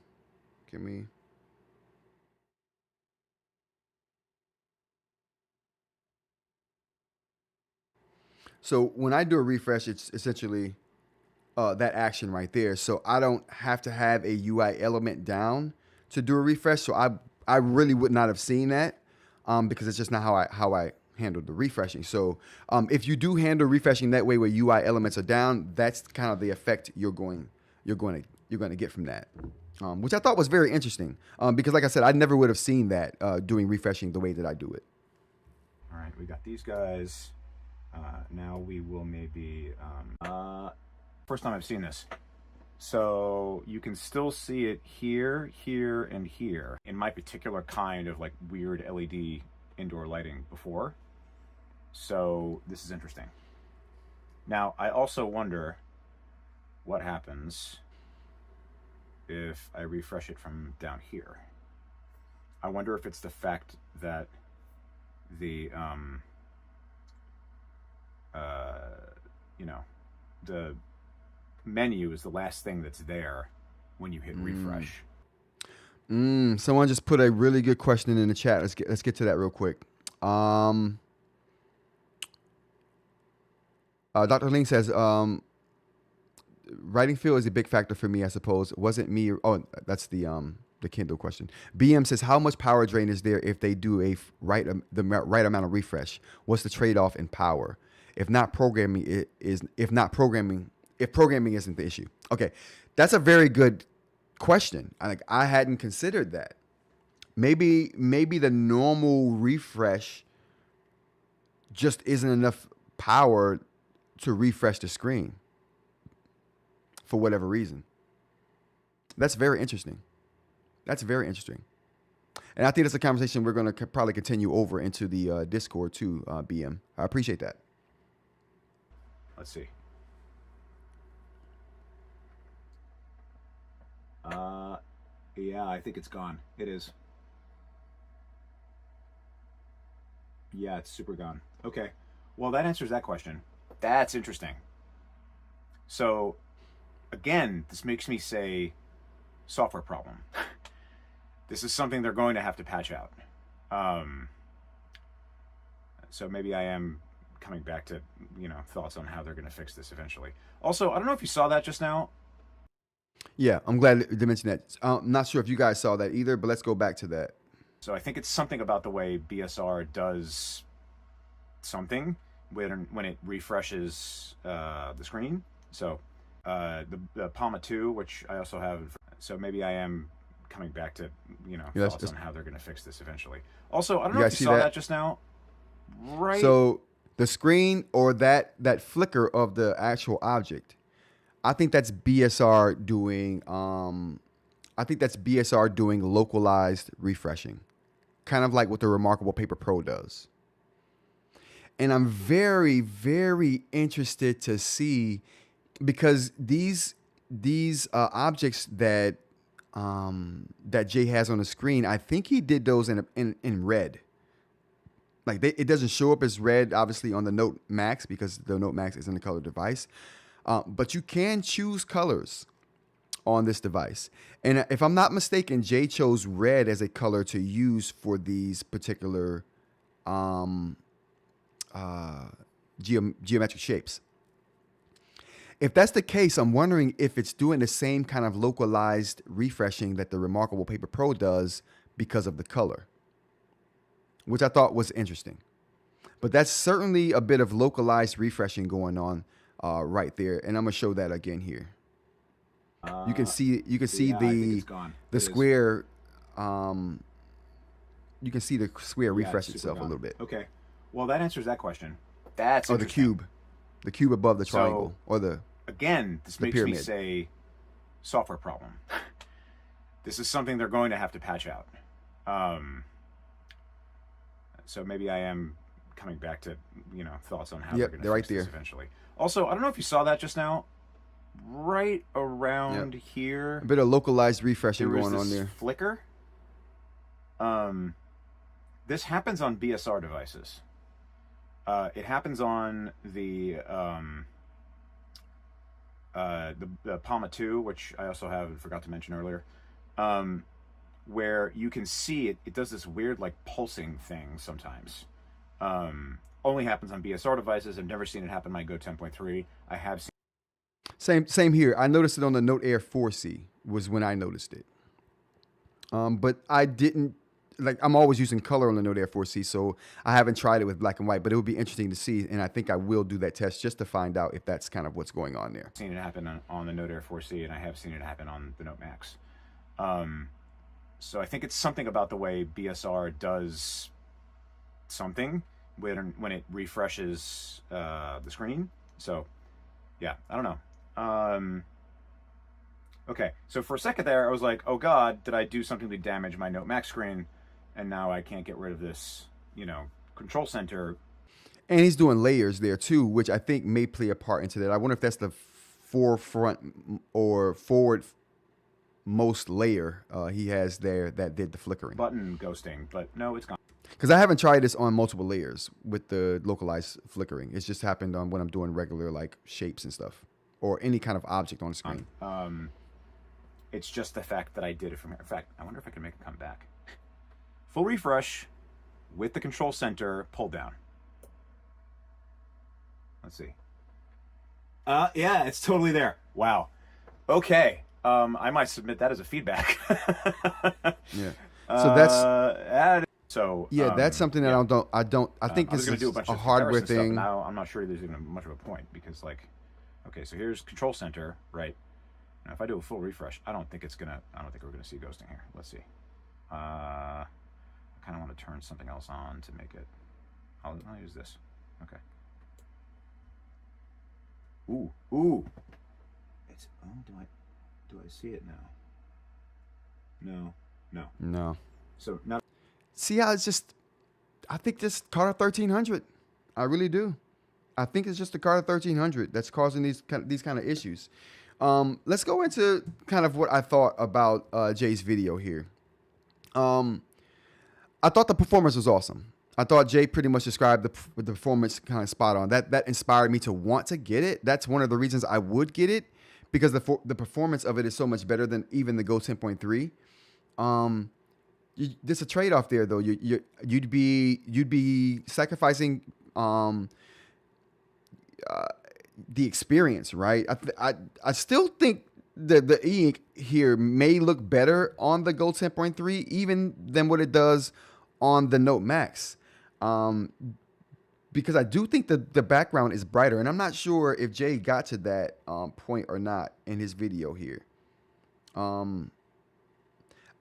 so when I do a refresh, it's essentially that action right there. So I don't have to have a UI element down to do a refresh. So I really would not have seen that because it's just not how I handle the refreshing. So if you do handle refreshing that way where UI elements are down, that's kind of the effect you're going to get from that, which I thought was very interesting because, like I said, I never would have seen that doing refreshing the way that I do it. All right, we got these guys. Now we will maybe, first time I've seen this. So you can still see it here, here, and here in my particular kind of like weird LED indoor lighting before. So this is interesting. Now, I also wonder what happens if I refresh it from down here. I wonder if it's the fact that the, you know, the menu is the last thing that's there when you hit refresh. Someone just put a really good question in the chat. Let's get to that real quick. Dr. Ling says, writing feel is a big factor for me, I suppose. Wasn't me. Oh, that's the Kindle question. BM says, how much power drain is there if they do the right amount of refresh? What's the trade-off in power? If programming isn't the issue. Okay, that's a very good question. I hadn't considered that. Maybe the normal refresh just isn't enough power to refresh the screen for whatever reason. That's very interesting. And I think that's a conversation we're going to probably continue over into the Discord too, BM. I appreciate that. Let's see. Yeah, I think it's gone. It is. Yeah, it's super gone. Okay. Well, that answers that question. That's interesting. So, again, this makes me say software problem. This is something they're going to have to patch out. So maybe I am coming back to, thoughts on how they're going to fix this eventually. Also, I don't know if you saw that just now. Yeah, I'm glad to mention that. I'm not sure if you guys saw that either, but let's go back to that. So I think it's something about the way BSR does something when it refreshes the screen. So the Palma 2, which I also have. So maybe I am coming back to, thoughts on how they're going to fix this eventually. Also, I don't know if you saw that just now. Right. So the screen or that flicker of the actual object, I think that's BSR doing. I think that's BSR doing localized refreshing, kind of like what the Remarkable Paper Pro does. And I'm very, very interested to see, because these objects that Jay has on the screen, I think he did those in red. Like it doesn't show up as red, obviously, on the Note Max because the Note Max isn't a color device. But you can choose colors on this device. And if I'm not mistaken, Jay chose red as a color to use for these particular geometric shapes. If that's the case, I'm wondering if it's doing the same kind of localized refreshing that the Remarkable Paper Pro does because of the color, which I thought was interesting. But that's certainly a bit of localized refreshing going on right there, and I'm gonna show that again here. You can see the square. You can see the square refresh itself a little bit. Okay, well that answers that question. That's the cube above the triangle, or the this makes me say software problem. This is something they're going to have to patch out. So maybe I am coming back to thoughts on how they're going to fix this eventually. Also, I don't know if you saw that just now. Right around here, a bit of localized refreshing going on there. Flicker. This happens on BSR devices. It happens on the Palma 2, which I also have and forgot to mention earlier, where you can see it does this weird like pulsing thing sometimes. Only happens on BSR devices. I've never seen it happen on my Go 10.3. I have seen same here. I noticed it on the Note Air 4C was when I noticed it. But I didn't, I'm always using color on the Note Air 4C, so I haven't tried it with black and white, but it would be interesting to see, and I think I will do that test just to find out if that's kind of what's going on there. I've seen it happen on the Note Air 4C, and I have seen it happen on the Note Max. So I think it's something about the way BSR does something when it refreshes the screen. So yeah, I don't know. Okay, so for a second there, I was like, oh God, did I do something to damage my Note Max screen? And now I can't get rid of this, control center. And he's doing layers there too, which I think may play a part into that. I wonder if that's the forefront or forward most layer he has there that did the flickering. Button ghosting, but no, it's gone. Because I haven't tried this on multiple layers with the localized flickering. It's just happened on when I'm doing regular like shapes and stuff or any kind of object on the screen. It's just the fact that I did it from here. In fact, I wonder if I can make it come back. Full refresh with the control center pulled down. Let's see. Yeah, it's totally there. Wow. Okay. I might submit that as a feedback. Yeah. So that's something that I think this is a hardware thing. Now I'm not sure there's even much of a point because okay, so here's control center, right? Now if I do a full refresh, I don't think we're gonna see ghosting here. Let's see. I kind of want to turn something else on to make it. I'll use this. Okay. Ooh. It's do I see it now? No. So now. See how it's just. I think this Carter 1300. I really do. I think it's just the Carter 1300 that's causing these kind of issues. Let's go into kind of what I thought about Jay's video here. I thought the performance was awesome. I thought Jay pretty much described the performance kind of spot on. That inspired me to want to get it. That's one of the reasons I would get it, because the performance of it is so much better than even the Go 10.3. There's a trade-off there though. You'd be sacrificing the experience, right? I still think the eInk here may look better on the Go 10.3 even than what it does on the Note Max, because I do think that the background is brighter, and I'm not sure if Jay got to that point or not in his video here.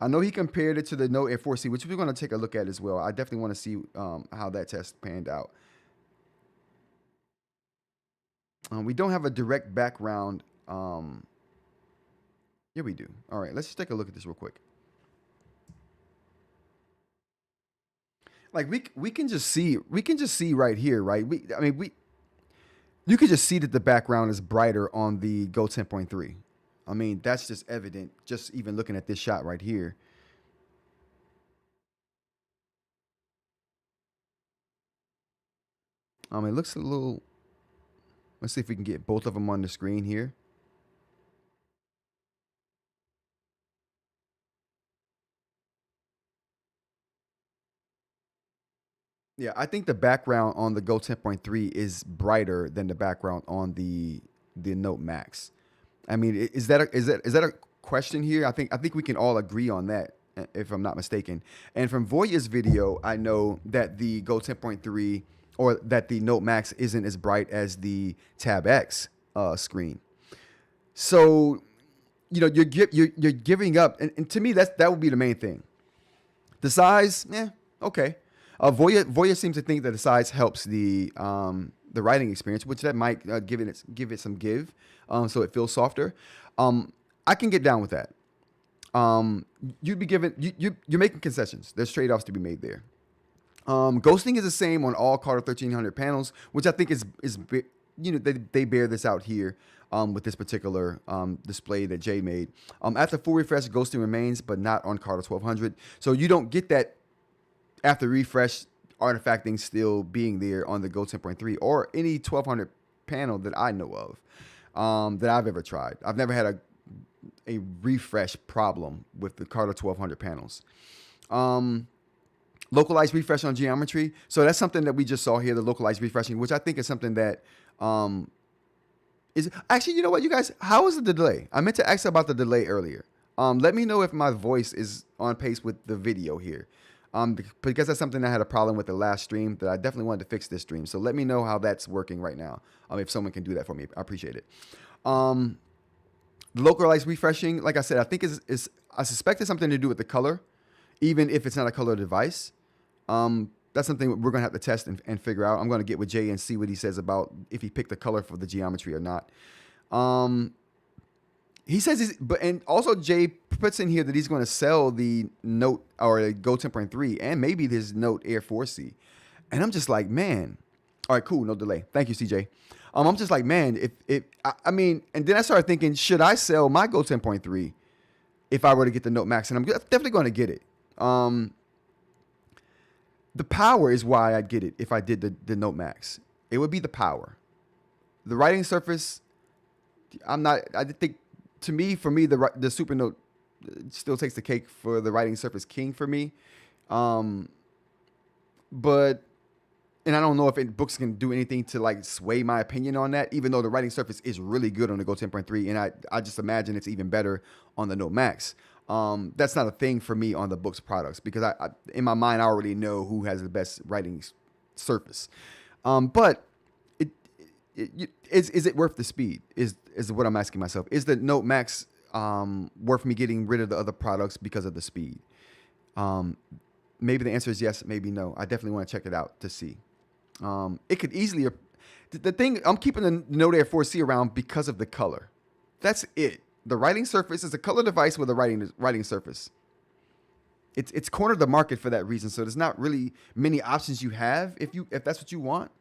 I know he compared it to the Note Air 4C, which we're going to take a look at as well. I definitely want to see how that test panned out. We don't have a direct background. Yeah, we do. All right, let's just take a look at this real quick. Like we can just see right here, right? You can just see that the background is brighter on the Go 10.3. I mean, that's just evident just even looking at this shot right here. It looks a little. Let's see if we can get both of them on the screen here. Yeah, I think the background on the Go 10.3 is brighter than the background on the Note Max. I mean, is that a question here? I think we can all agree on that, if I'm not mistaken. And from Voya's video, I know that the Go 10.3 or that the Note Max isn't as bright as the Tab X screen. So, you're giving up, and to me that would be the main thing. The size, okay. Voya seems to think that the size helps the writing experience, which that might give it some give, so it feels softer. I can get down with that. You'd be given you're making concessions. There's trade-offs to be made there. Ghosting is the same on all Carter 1300 panels, which I think is they bear this out here with this particular display that Jay made. After full refresh, ghosting remains, but not on Carter 1200. So you don't get that after refresh artifacting still being there on the Go 10.3 or any 1200 panel that I know of that I've ever tried. I've never had a refresh problem with the Carter 1200 panels. Localized refresh on geometry. So that's something that we just saw here, the localized refreshing, which I think is something that is actually, you know what, you guys, how is the delay? I meant to ask about the delay earlier. Let me know if my voice is on pace with the video here. Because that's something I had a problem with the last stream that I definitely wanted to fix this stream. So let me know how that's working right now. If someone can do that for me, I appreciate it. The localized refreshing, like I said, I think I suspect it's something to do with the color, even if it's not a color device. that's something we're gonna have to test and figure out. I'm gonna get with Jay and see what he says about if he picked the color for the geometry or not. He says and also Jay puts in here that he's going to sell the Note or the Go 10.3 and maybe this Note Air 4C. And I'm just like, man, all right, cool, no delay. Thank you, CJ. I'm just like, man, I mean, and then I started thinking, should I sell my Go 10.3 if I were to get the Note Max? And I'm definitely going to get it. The power is why I'd get it if I did the Note Max. It would be the power. The writing surface, I think, for me, the Supernote still takes the cake for the writing surface king for me. But, and I don't know if Boox can do anything to like sway my opinion on that, even though the writing surface is really good on the Go 10.3. And I just imagine it's even better on the Note Max. That's not a thing for me on the Boox products because I in my mind, I already know who has the best writing surface. But is it worth the speed? Is what I'm asking myself. Is the Note Max worth me getting rid of the other products because of the speed? Maybe the answer is yes, maybe no. I definitely want to check it out to see. It could easily. The thing, I'm keeping the Note Air 4C around because of the color. That's it. The writing surface is a color device with a writing surface. It's cornered the market for that reason. So there's not really many options you have if that's what you want.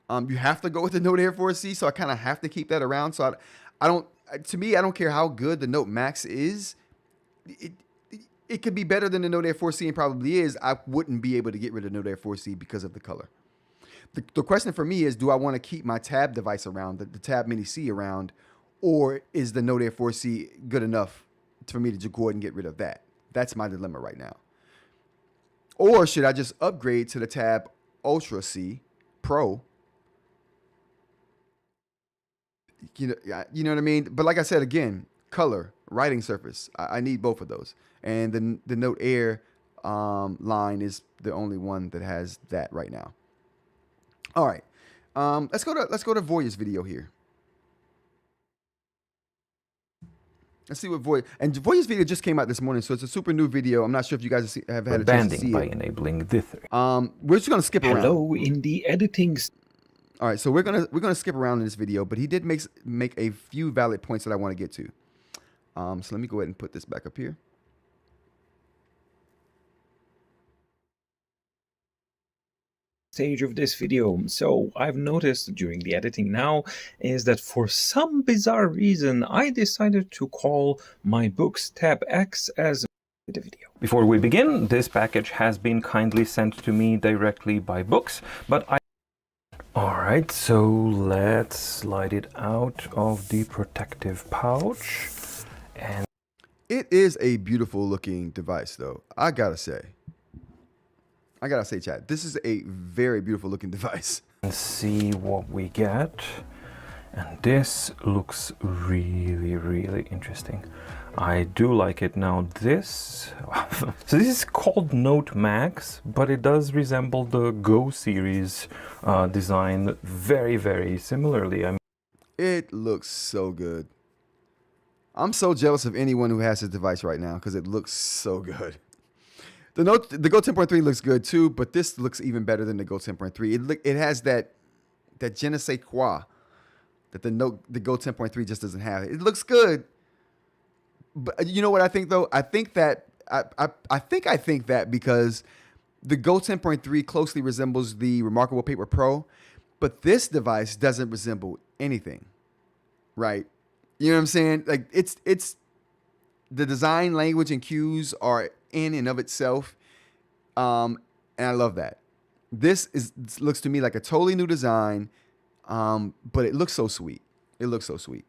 You have to go with the Note Air 4C, so I kind of have to keep that around. So I don't. To me, I don't care how good the Note Max is. It could be better than the Note Air 4C, and probably is. I wouldn't be able to get rid of the Note Air 4C because of the color. The question for me is, do I want to keep my Tab device around, the Tab Mini C around, or is the Note Air 4C good enough for me to just go ahead and get rid of that? That's my dilemma right now. Or should I just upgrade to the Tab Ultra C Pro? You know what I mean? But like I said, again, color, writing surface, I need both of those. And the Note Air line is the only one that has that right now. All right, let's go to Voya's video here. Let's see what Voya's video just came out this morning, so it's a super new video. I'm not sure if you guys have had a chance to see by it. enabling this. We're just gonna skip around. Hello, in the editing. All right, so we're gonna skip around in this video, but he did make a few valid points that I want to get to. So let me go ahead and put this back up here. Stage of this video. So I've noticed during the editing now is that for some bizarre reason I decided to call my Boox Tab X as the video. Before we begin, this package has been kindly sent to me directly by Boox, but Alright, so let's slide it out of the protective pouch. And it is a beautiful looking device though. I gotta say, chat, this is a very beautiful looking device. see what we get. And this looks really, really interesting. I do like it. Now this, so this is called Note Max, but it does resemble the Go series design very, very similarly. I mean, it looks so good. I'm so jealous of anyone who has this device right now because it looks so good. The Go 10.3 looks good too, but this looks even better than the Go 10.3. It has that je ne sais quoi that the Go 10.3 just doesn't have. It looks good. But you know what I think though? I think that because the Go 10.3 closely resembles the Remarkable Paper Pro, but this device doesn't resemble anything, right? You know what I'm saying? Like it's the design language and cues are in and of itself, and I love that. This looks to me like a totally new design, but it looks so sweet. It looks so sweet.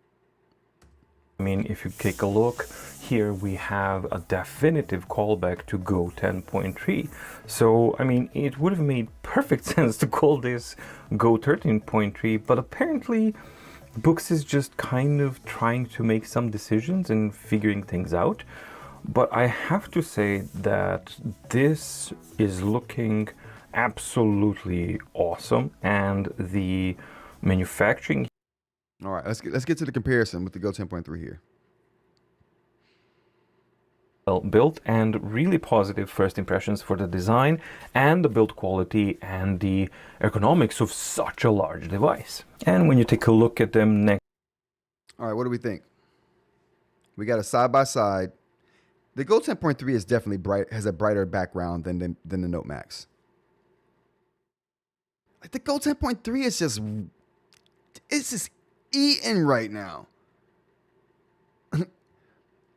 I mean, if you take a look, here we have a definitive callback to Go 10.3. So, I mean, it would have made perfect sense to call this Go 13.3, but apparently Boox is just kind of trying to make some decisions and figuring things out. But I have to say that this is looking absolutely awesome, and the manufacturing. All right, let's get to the comparison with the Go 10.3 here. well built, and really positive first impressions for the design and the build quality and the ergonomics of such a large device. And when you take a look at them next. All right, what do we think? We got a side by side. The Go 10.3 is definitely bright, has a brighter background than the Note Max. Like the Go 10.3 is just eating right now.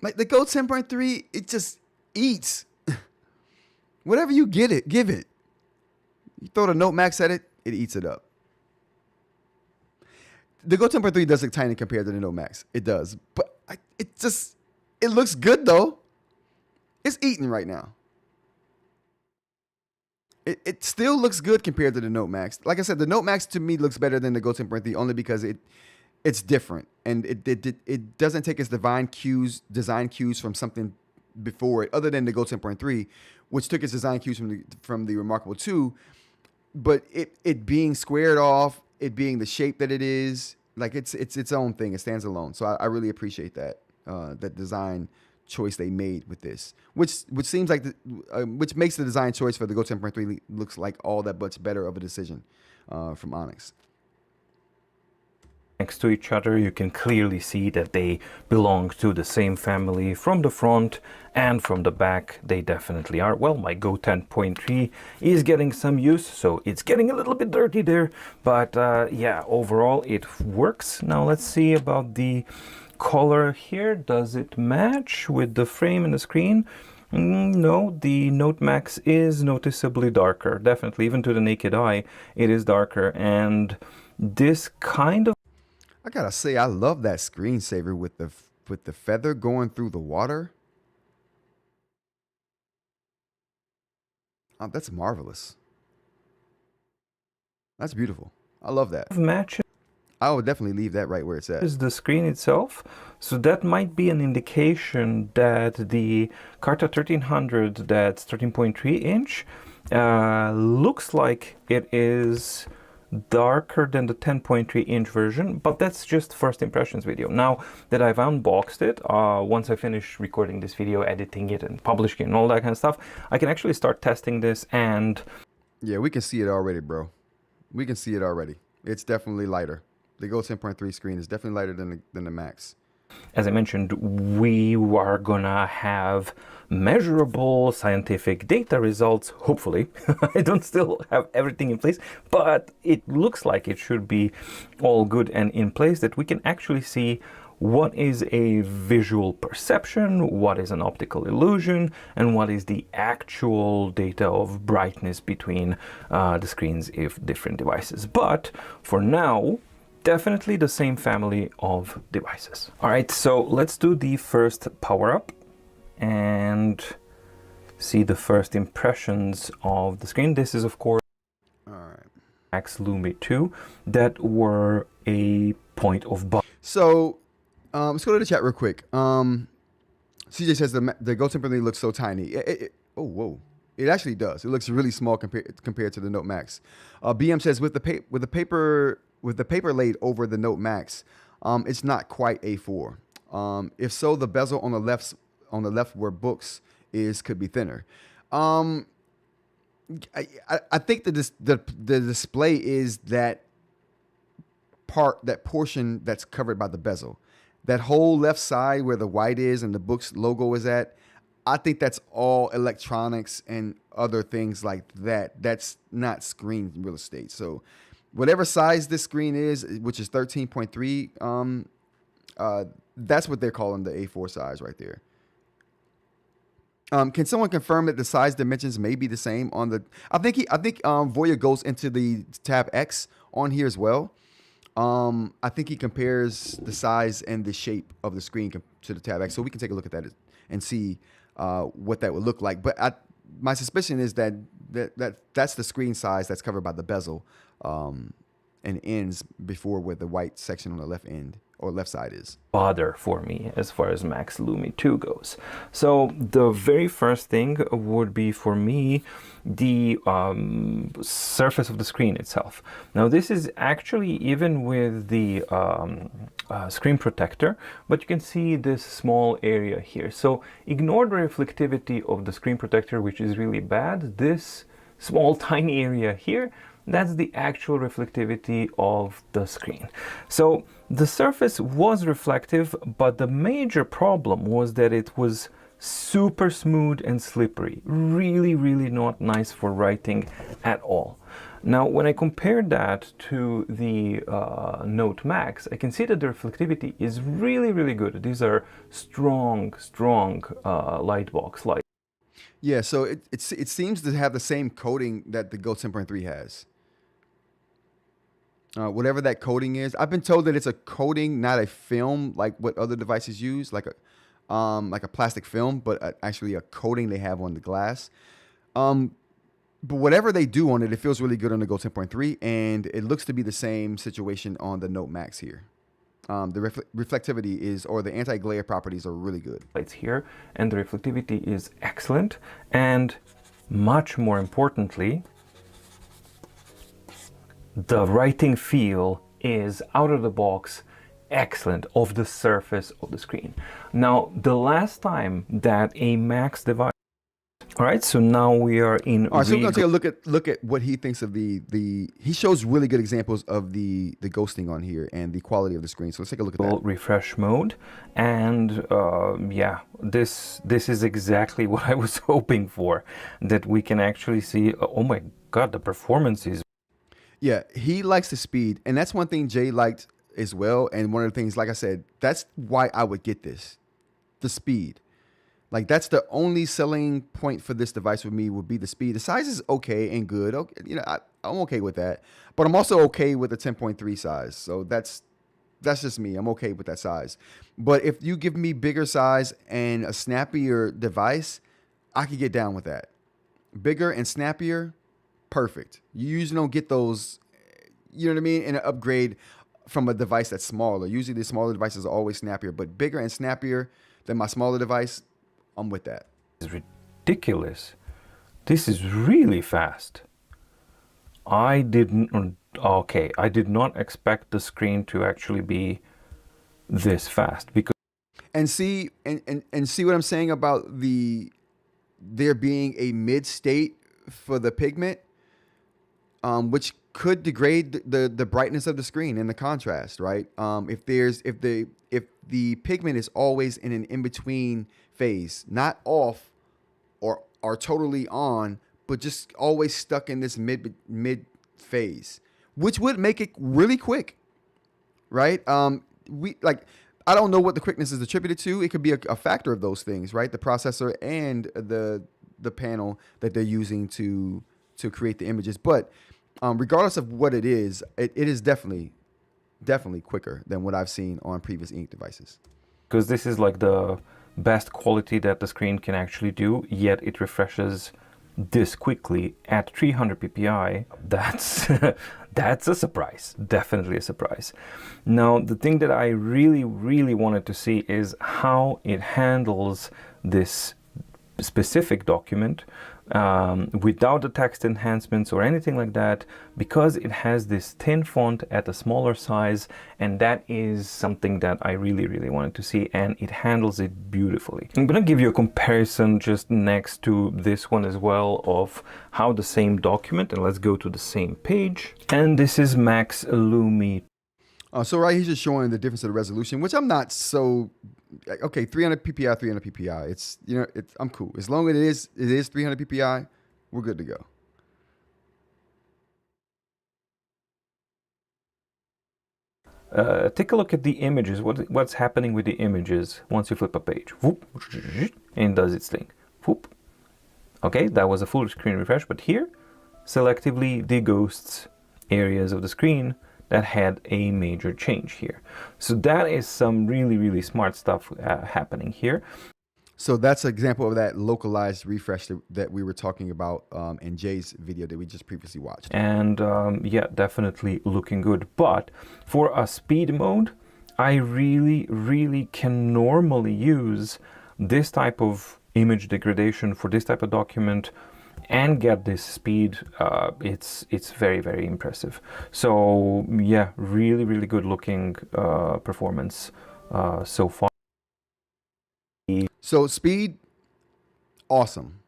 Like the Go 10.3, it just eats. Whatever you give it. You throw the Note Max at it, it eats it up. The Go 10.3 does look tiny compared to the Note Max. It does. But it looks good though. It's eating right now. It still looks good compared to the Note Max. Like I said, the Note Max to me looks better than the Go 10.3 only because it's different and it doesn't take its design cues from something before it, other than the Go 10.3, which took its design cues from the Remarkable 2. But it being squared off, it being the shape that it is, like it's its own thing. It stands alone. So I really appreciate that design choice they made with this, which seems like which makes the design choice for the Go 10.3 looks like all that much better of a decision from Onyx. Next to each other, you can clearly see that they belong to the same family. From the front and from the back, they definitely are. Well, my Go 10.3 is getting some use, so it's getting a little bit dirty there, but yeah, overall it works. Now let's see about the color here. Does it match with the frame and the screen? No, the Note Max is noticeably darker. Definitely, even to the naked eye, it is darker, and this kind of, I gotta say, I love that screensaver with the feather going through the water. Oh, that's marvelous. That's beautiful. I love that. matches I would definitely leave that right where it's at. is the screen itself, so that might be an indication that the Carta 1300, that's 13.3 inch, looks like it is darker than the 10.3 inch version, but that's just first impressions video. Now that I've unboxed it, once I finish recording this video, editing it and publishing it and all that kind of stuff, I can actually start testing this. And yeah, we can see it already, bro. We can see it already. It's definitely lighter. The Go 10.3 screen is definitely lighter than the Max. as I mentioned, we are gonna have measurable scientific data results, hopefully. I don't still have everything in place, but it looks like it should be all good and in place, that we can actually see what is a visual perception, what is an optical illusion, and what is the actual data of brightness between the screens of different devices. But for now, definitely the same family of devices. All right, so let's do the first power up and see the first impressions of the screen. This is, of course, All right. Max Lamy 2 that were a point of bug. So let's go to the chat real quick. CJ says the Go temporarily looks so tiny. Oh, whoa. It actually does. It looks really small compared to the Note Max. BM says with the paper laid over the Note Max, it's not quite A4. If so, the bezel on the left where Boox is could be thinner. I think the display is that portion that's covered by the bezel. That whole left side where the white is and the Boox logo is at, I think that's all electronics and other things like that. That's not screen real estate. So whatever size this screen is, which is 13.3, that's what they're calling the A4 size right there. Can someone confirm that the size dimensions may be the same on the? I think Voya goes into the tab X on here as well. I think he compares the size and the shape of the screen to the tab X, so we can take a look at that and see what that would look like. But my suspicion is that's the screen size that's covered by the bezel and ends before with the white section on the left end or left side is. Bother for me as far as Max Lamy 2 goes. So the very first thing would be for me the surface of the screen itself. Now this is actually even with the screen protector, but you can see this small area here. So ignore the reflectivity of the screen protector, which is really bad. This small tiny area here, that's the actual reflectivity of the screen. So the surface was reflective, but the major problem was that it was super smooth and slippery. Really, really not nice for writing at all. Now, when I compared that to the Note Max, I can see that the reflectivity is really, really good. These are strong lightbox lights. Yeah, so it seems to have the same coating that the Go 10.3 has. Whatever that coating is, I've been told that it's a coating, not a film like what other devices use, like a plastic film, but actually a coating they have on the glass. But whatever they do on it, it feels really good on the Go 10.3, and it looks to be the same situation on the Note Max here. The reflectivity is, or the anti-glare properties are really good. Lights here, and the reflectivity is excellent, and much more importantly, the writing feel is out of the box excellent of the surface of the screen. Now, the last time that a Max device. All right, so now we are in. All right, so we're gonna take a look at what he thinks of the. He shows really good examples of the ghosting on here and the quality of the screen. So let's take a look at that. Refresh mode, and yeah, this is exactly what I was hoping for. That we can actually see. Oh my God, the performance is. Yeah, he likes the speed, and that's one thing Jay liked as well. And one of the things, like I said, that's why I would get this, the speed. Like that's the only selling point for this device with me would be the speed. The size is okay and good. Okay, you know, I'm okay with that, but I'm also okay with the 10.3 size. So that's just me. I'm okay with that size. But if you give me bigger size and a snappier device, I could get down with that. Bigger and snappier. Perfect. You usually don't get those, you know what I mean, in an upgrade from a device that's smaller. Usually the smaller devices are always snappier, but bigger and snappier than my smaller device, I'm with that. It's ridiculous. This is really fast. I did not expect the screen to actually be this fast because. And see what I'm saying about there being a mid state for the pigment. Which could degrade the brightness of the screen and the contrast, right? If the pigment is always in an in-between phase, not off or totally on, but just always stuck in this mid phase, which would make it really quick, right? I don't know what the quickness is attributed to. It could be a factor of those things, right? The processor and the panel that they're using to create the images, but regardless of what it is definitely quicker than what I've seen on previous eInk devices. Because this is like the best quality that the screen can actually do, yet it refreshes this quickly at 300 ppi. That's a surprise, definitely a surprise. Now, the thing that I really, really wanted to see is how it handles this specific document without the text enhancements or anything like that, because it has this thin font at a smaller size, and that is something that I really, really wanted to see, and it handles it beautifully. I'm gonna give you a comparison just next to this one as well of how the same document, and let's go to the same page, and this is Max Lamy. So right, he's just showing the difference of the resolution, which I'm not so. Okay, 300 ppi, 300 ppi. It's, you know, I'm cool as long as it is 300 ppi. We're good to go. Take a look at the images. What's happening with the images once you flip a page? Whoop, and it does its thing. Whoop. Okay, that was a full screen refresh, but here, selectively deghosts areas of the screen that had a major change here. So that is some really, really smart stuff happening here. So that's an example of that localized refresh that we were talking about in Jay's video that we just previously watched. And yeah, definitely looking good. But for a speed mode, I really can normally use this type of image degradation for this type of document and get this speed. It's very impressive. So yeah, really good looking performance so far. So speed, awesome.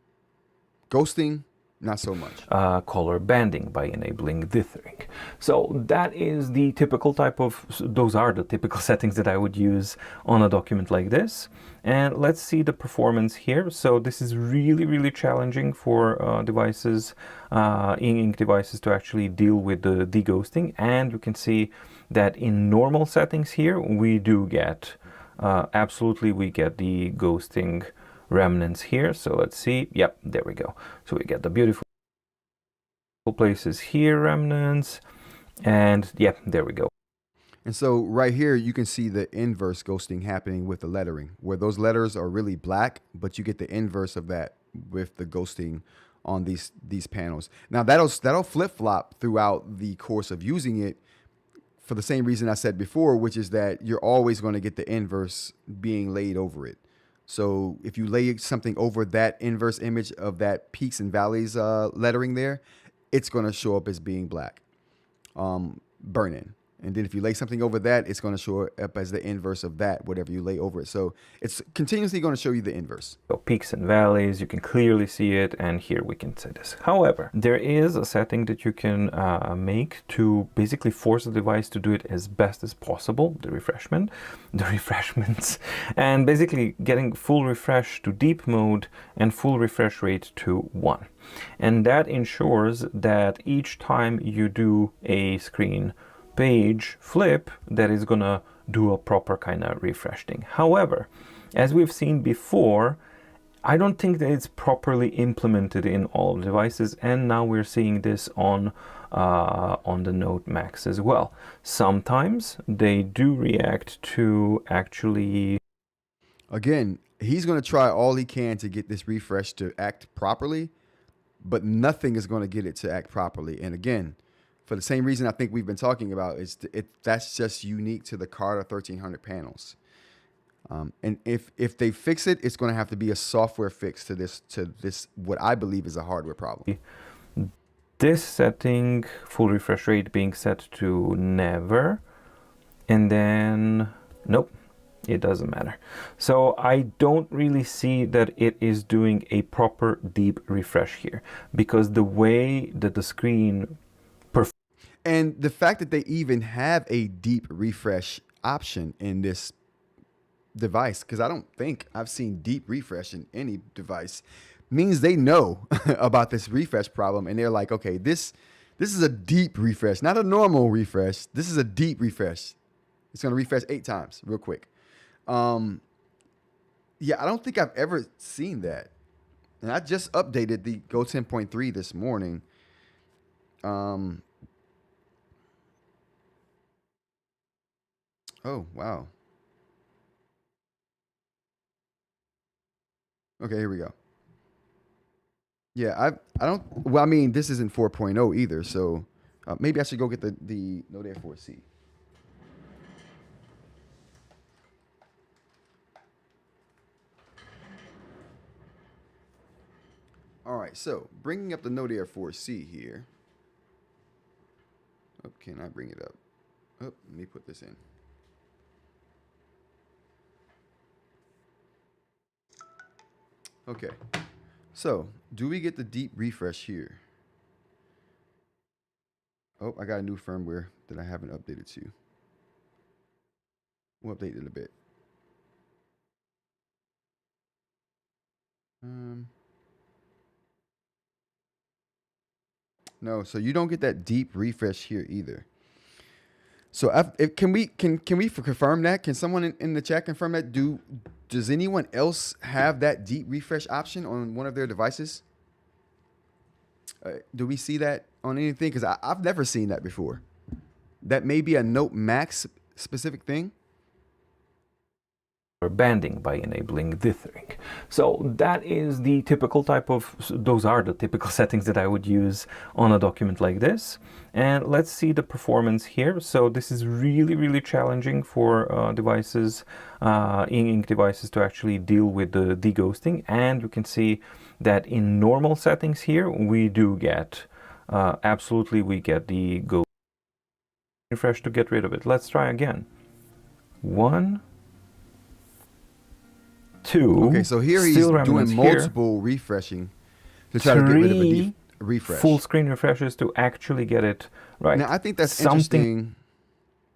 Ghosting, not so much. Color banding by enabling dithering. So that is the typical type of, those are the typical settings that I would use on a document like this. And let's see the performance here. So this is really challenging for devices, eInk devices, to actually deal with the deghosting. And you can see that in normal settings here, we do get, absolutely we get the ghosting remnants here. So let's see. Yep, there we go. So we get the beautiful places here, remnants, and yep, there we go. And so right here, you can see the inverse ghosting happening with the lettering, where those letters are really black, but you get the inverse of that with the ghosting on these panels. Now that'll flip-flop throughout the course of using it, for the same reason I said before, which is that you're always going to get the inverse being laid over it. So if you lay something over that inverse image of that peaks and valleys lettering there, it's going to show up as being black, burn-in. And then if you lay something over that, it's going to show up as the inverse of that, whatever you lay over it. So it's continuously going to show you the inverse. So peaks and valleys, you can clearly see it, and here we can say this. However, there is a setting that you can make to basically force the device to do it as best as possible, the refreshments, and basically getting full refresh to deep mode and full refresh rate to 1. And that ensures that each time you do a screen page flip, that is gonna do a proper kind of refresh thing. However, as we've seen before, I don't think that it's properly implemented in all devices, and now we're seeing this on the Note Max as well. Sometimes they do react to actually. Again, he's going to try all he can to get this refresh to act properly, but nothing is going to get it to act properly. And again, for the same reason I think we've been talking about, that's just unique to the Carta 1300 panels. And if they fix it, it's going to have to be a software fix to this what I believe is a hardware problem. This setting, full refresh rate, being set to never, and then nope, it doesn't matter. So I don't really see that it is doing a proper deep refresh here, because the way that the screen and the fact that they even have a deep refresh option in this device, because I don't think I've seen deep refresh in any device, means they know about this refresh problem, and they're like, okay, this is a deep refresh, not a normal refresh. This is a deep refresh. It's going to refresh 8 times real quick. Yeah, I don't think I've ever seen that. And I just updated the Go 10.3 this morning. Oh, wow. Okay, here we go. Yeah, I don't, well, I mean, this isn't 4.0 either, so maybe I should go get the Note Air 4C. All right, so bringing up the Note Air 4C here. Oh, can I bring it up? Oh, let me put this in. Okay, so do we get the deep refresh here? Oh, I got a new firmware that I haven't updated to. We'll update it in a bit. No, so you don't get that deep refresh here either. So can we confirm that? Can someone in the chat confirm that? Does anyone else have that deep refresh option on one of their devices? Do we see that on anything? Because I've never seen that before. That may be a Note Max specific thing. banding by enabling dithering. So that is the typical type of, those are the typical settings that I would use on a document like this. And let's see the performance here. So this is really challenging for devices, eInk devices, to actually deal with the deghosting. And you can see that in normal settings here, we do get, absolutely we get the ghost. Refresh to get rid of it. Let's try again. 1, 2. Okay, so here he's doing multiple refreshing to try to get rid of a refresh. Full screen refreshes to actually get it right. Now I think that's something interesting.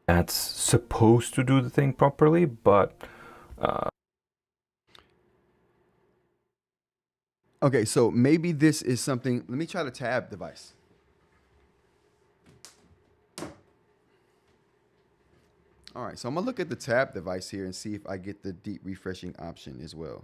That's supposed to do the thing properly, but okay, so maybe this is something. Let me try the tab device. All right, so I'm gonna look at the tab device here and see if I get the deep refreshing option as well.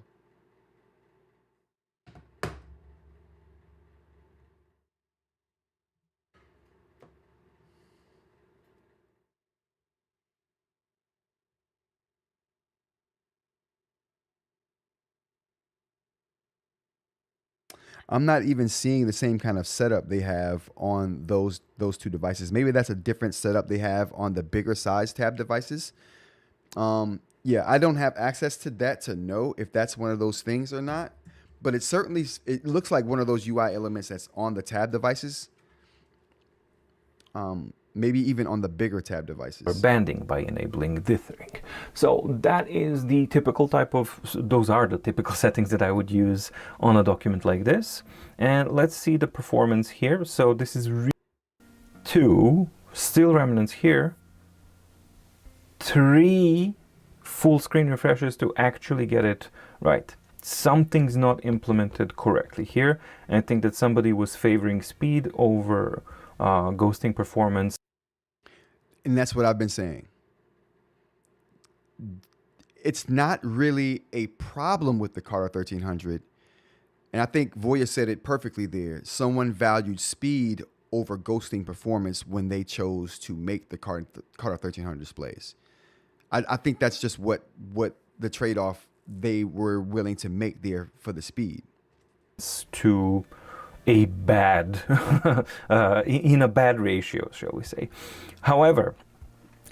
I'm not even seeing the same kind of setup they have on those two devices. Maybe that's a different setup they have on the bigger size tab devices. Yeah, I don't have access to that to know if that's one of those things or not. But it looks like one of those UI elements that's on the tab devices. Maybe even on the bigger tab devices. Banding by enabling dithering. So that is the typical type of, those are the typical settings that I would use on a document like this. And let's see the performance here. So this is 2, still remnants here. 3 full screen refreshes to actually get it right. Something's not implemented correctly here. And I think that somebody was favoring speed over ghosting performance. And that's what I've been saying. It's not really a problem with the Carter 1300. And I think Voya said it perfectly there. Someone valued speed over ghosting performance when they chose to make the Carter 1300 displays. I think that's just what the trade-off they were willing to make there for the speed. To a bad, in a bad ratio, shall we say. However,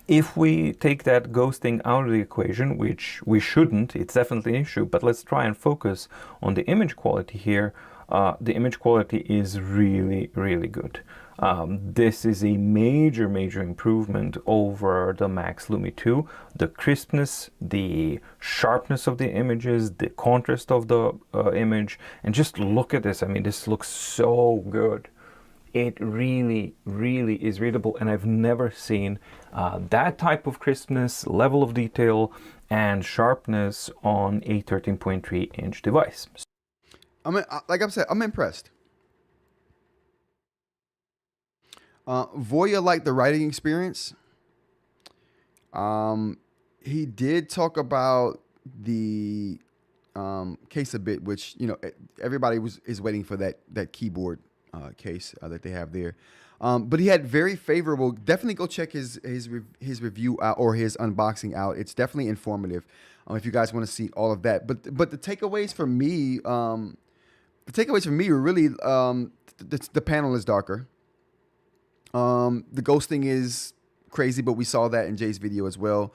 if we take that ghosting out of the equation, which we shouldn't, it's definitely an issue, but let's try and focus on the image quality here. The image quality is really good. This is a major improvement over the Max Lumi 2. The crispness, the sharpness of the images, the contrast of the image, and just look at this. I mean, this looks so good. It really is readable, and I've never seen that type of crispness, level of detail, and sharpness on a 13.3-inch device. Like I said, I'm impressed. Voya liked the writing experience. He did talk about the case a bit, which, you know, everybody is waiting for that keyboard case that they have there. But he had very favorable. Definitely go check his review out or his unboxing out. It's definitely informative if you guys want to see all of that. But the takeaways for me, were really the panel is darker. The ghosting is crazy, but we saw that in Jay's video as well.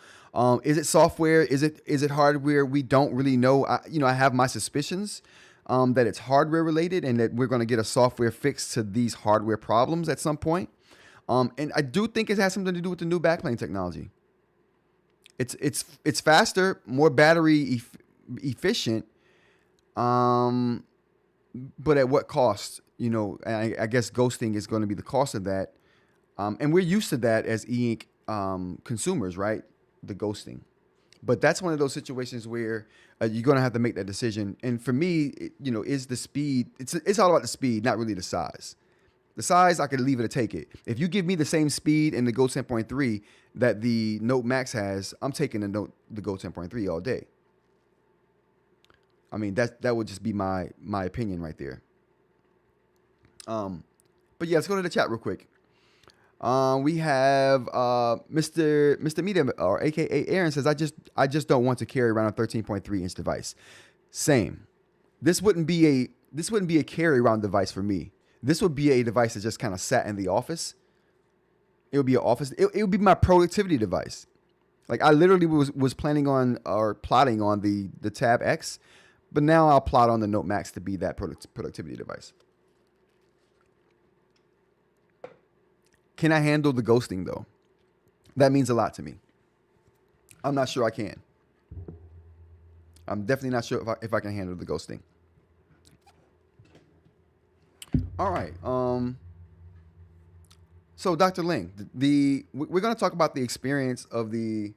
Is it software? Is it hardware? We don't really know. I have my suspicions that it's hardware related and that we're going to get a software fix to these hardware problems at some point. And I do think it has something to do with the new backplane technology. It's faster, more battery efficient, but at what cost? You know, I guess ghosting is going to be the cost of that. And we're used to that as eInk consumers, right? The ghosting. But that's one of those situations where you're going to have to make that decision. And for me, is the speed, it's all about the speed, not really the size. The size, I could leave it or take it. If you give me the same speed in the Go 10.3 that the Note Max has, I'm taking the Go 10.3 all day. I mean, that would just be my opinion right there. But yeah, let's go to the chat real quick. We have Mr. Media, or AKA Aaron, says I just don't want to carry around a 13.3 inch device. Same. This wouldn't be a carry around device for me. This would be a device that just kind of sat in the office. It would be an office. It would be my productivity device. Like I literally was planning on or plotting on the Tab X, but now I'll plot on the Note Max to be that productivity device. Can I handle the ghosting though? That means a lot to me. I'm not sure I can. I'm definitely not sure if I can handle the ghosting. All right. So Dr. Ling, we're going to talk about the experience of the.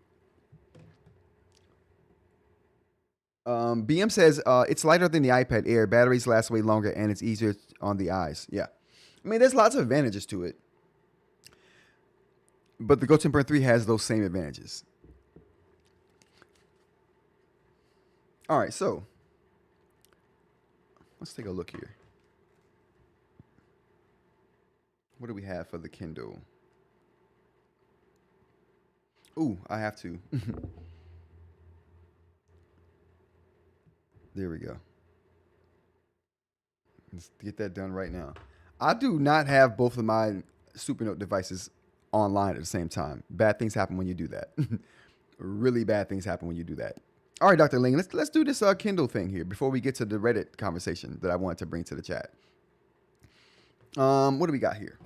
BM says it's lighter than the iPad Air. Batteries last way longer, and it's easier on the eyes. Yeah, I mean, there's lots of advantages to it, but the Go 10.3 has those same advantages. All right, so let's take a look here. What do we have for the Kindle? Ooh, I have to. There we go. Let's get that done right now. I do not have both of my Supernote devices online at the same time. Bad things happen when you do that. Really bad things happen when you do that. All right, Dr. Ling, let's do this Kindle thing here before we get to the Reddit conversation that I wanted to bring to the chat. What do we got here?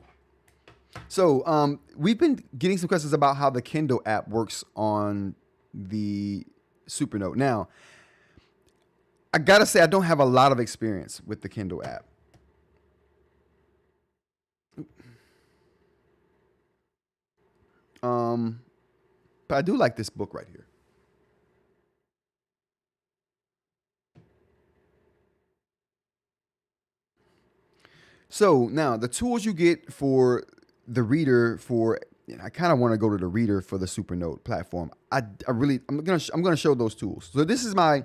So we've been getting some questions about how the Kindle app works on the Supernote. Now, I gotta say I don't have a lot of experience with the Kindle app. But I do like this book right here. So now the tools you get for the reader I kind of want to go to the reader for the Supernote platform. I'm gonna show those tools. So this is my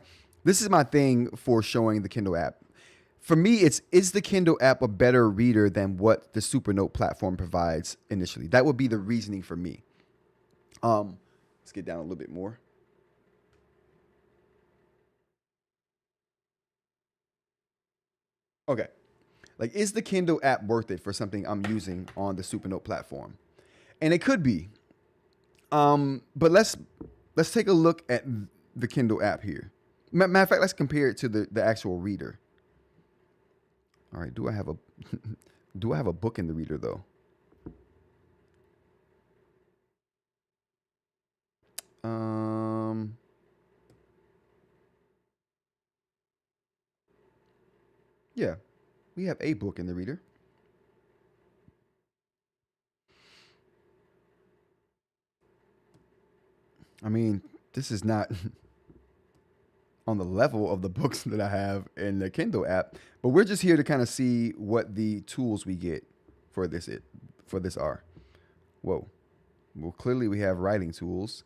thing for showing the Kindle app. For me, is the Kindle app a better reader than what the Supernote platform provides initially? That would be the reasoning for me. Let's get down a little bit more. Okay. Like, is the Kindle app worth it for something I'm using on the Supernote platform? And it could be. But let's take a look at the Kindle app here. Matter of fact, let's compare it to the actual reader. All right, do I have a book in the reader though? Yeah, we have a book in the reader. I mean, this is not on the level of the books that I have in the Kindle app, but we're just here to kind of see what the tools we get for this are. Whoa. Well, clearly we have writing tools.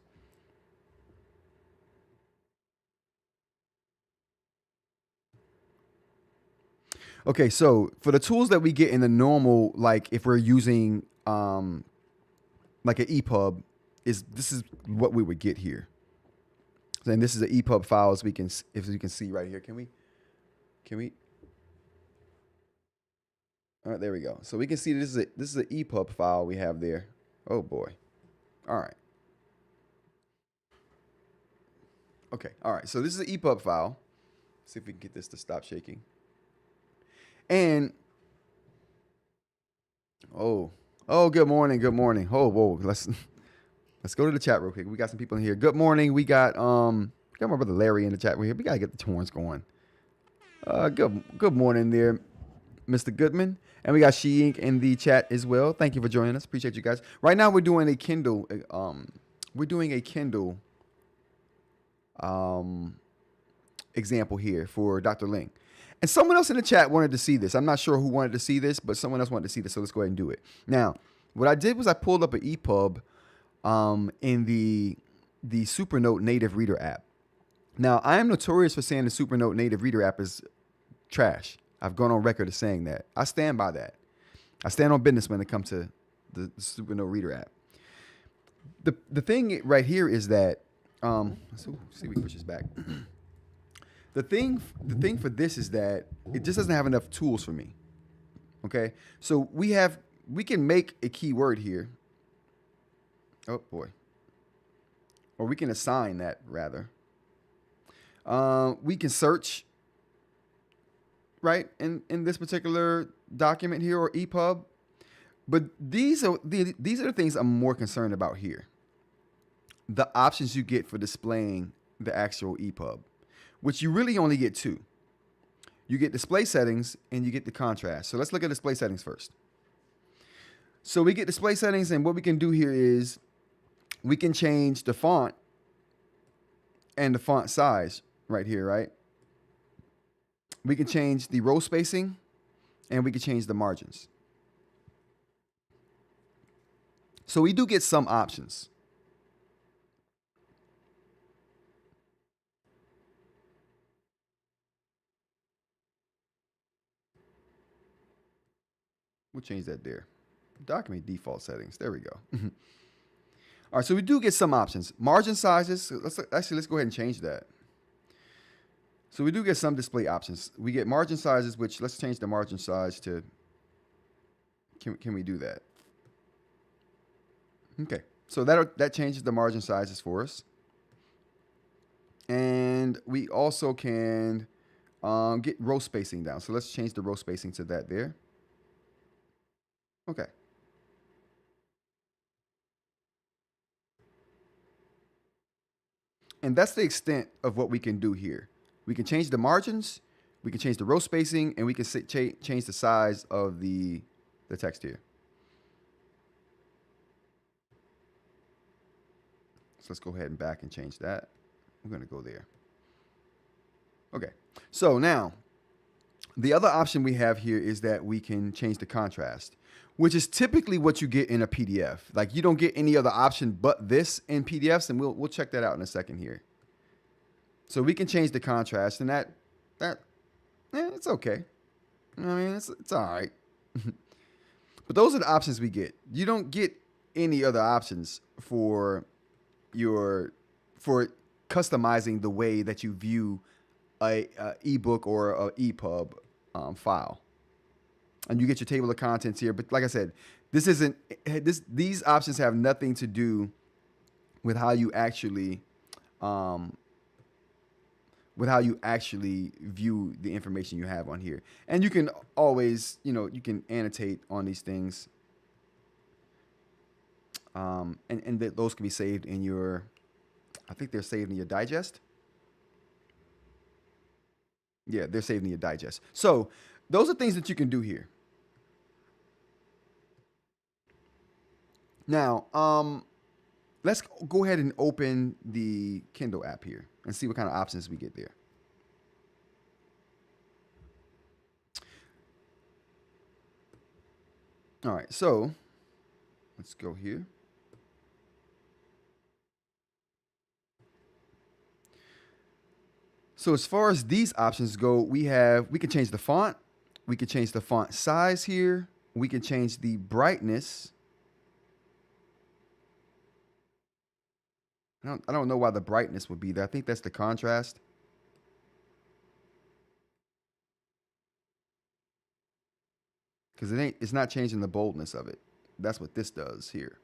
Okay, so for the tools that we get in the normal, like if we're using like an EPUB, this is what we would get here. And this is an EPUB file, as if you can see right here. Can we? All right, there we go. So we can see this is an EPUB file we have there. Oh boy. All right. Okay. All right. So this is an EPUB file. See if we can get this to stop shaking. And oh, good morning. Oh, whoa. Let's go to the chat real quick. We got some people in here. Good morning. We got my brother Larry in the chat. We gotta get the horns going. Good morning there, Mr. Goodman. And we got eInk in the chat as well. Thank you for joining us. Appreciate you guys. Right now we're doing a Kindle. Example here for Dr. Ling. And someone else in the chat wanted to see this. I'm not sure who wanted to see this, but someone else wanted to see this. So let's go ahead and do it. Now, what I did was I pulled up an EPUB in the Supernote native reader app. Now, I am notorious for saying the Supernote native reader app is trash. I've gone on record as saying that. I stand by that. I stand on business when it comes to the Supernote Reader app. The thing right here is that let's see if we can push this back. The thing for this is that it just doesn't have enough tools for me. Okay, so we can make a keyword here. Oh boy. Or we can assign that rather. We can search, right, in this particular document here or EPUB. But these are the things I'm more concerned about here. The options you get for displaying the actual EPUB, which you really only get two. You get display settings and you get the contrast. So let's look at display settings first. So we get display settings, and what we can do here is we can change the font and the font size right here, right? We can change the row spacing and we can change the margins. So we do get some options. We'll change that there. Document default settings. There we go. All right, so we do get some options. Margin sizes. So let's go ahead and change that. So we do get some display options. We get margin sizes, which let's change the margin size to. Can we do that? Okay, so that changes the margin sizes for us. And we also can get row spacing down. So let's change the row spacing to that there. Okay. And that's the extent of what we can do here. We can change the margins, we can change the row spacing, and we can change the size of the text here. So let's go ahead and back and change that. We're going to go there. Okay. So now, the other option we have here is that we can change the contrast, which is typically what you get in a PDF. Like, you don't get any other option but this in PDFs, and we'll check that out in a second here. So we can change the contrast, and that it's okay. I mean, it's all right. But those are the options we get. You don't get any other options for customizing the way that you view a ebook or a EPUB file. And you get your table of contents here, but like I said, these options have nothing to do with how you actually view the information you have on here. And you can always, you can annotate on these things. And those can be saved in your, I think they're saved in your digest. Yeah, they're saved in your digest. So those are things that you can do here. Now, let's go ahead and open the Kindle app here and see what kind of options we get there. All right, so let's go here. So as far as these options go, we can change the font, we can change the font size here, we can change the brightness. I don't know why the brightness would be there. I think that's the contrast. Because it's not changing the boldness of it. That's what this does here.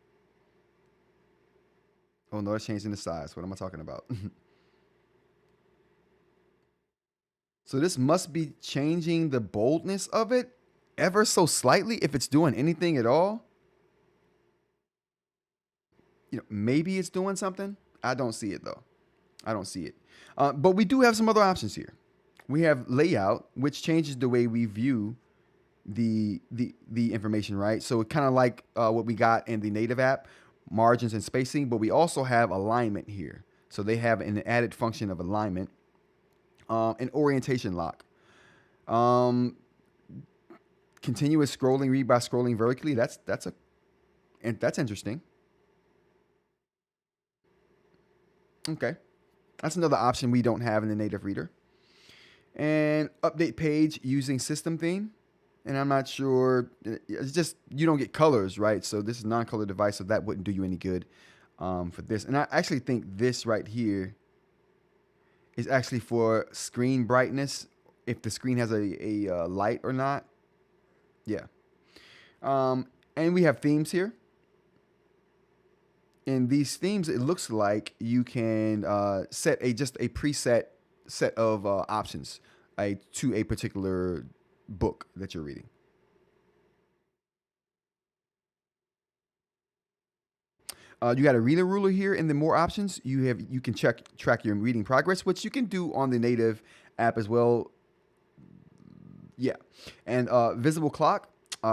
Oh no, it's changing the size. What am I talking about? So this must be changing the boldness of it ever so slightly, if it's doing anything at all. Maybe it's doing something. I don't see it though. I don't see it. But we do have some other options here. We have layout, which changes the way we view the information, right? So kind of like what we got in the native app, margins and spacing, but we also have alignment here. So they have an added function of alignment, and orientation lock. Continuous scrolling, read by scrolling vertically. That's interesting. Okay, that's another option we don't have in the native reader. And update page using system theme. And I'm not sure. It's just you don't get colors, right? So this is a non-color device, so that wouldn't do you any good for this. And I actually think this right here is actually for screen brightness, if the screen has a light or not. Yeah. And we have themes here. In these themes, it looks like you can set just a preset set of options to a particular book that you're reading. You got a reader ruler here, and then more options. You can track your reading progress, which you can do on the native app as well. Yeah, and visible clock,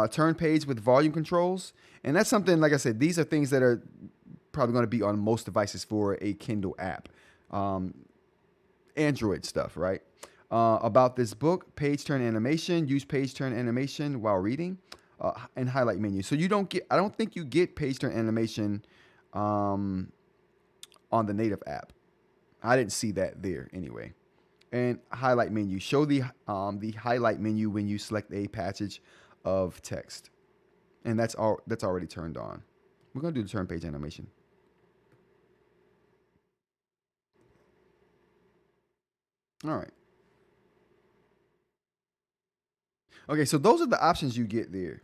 turn page with volume controls, and that's something, like I said, these are things that are probably going to be on most devices for a Kindle app. Android stuff, right? About this book, page turn animation, use page turn animation while reading, and highlight menu. So you don't get, I don't think you get page turn animation on the native app. I didn't see that there anyway. And highlight menu. Show the highlight menu when you select a passage of text, and that's already turned on. We're gonna do the turn page animation. All right. Okay, so those are the options you get there.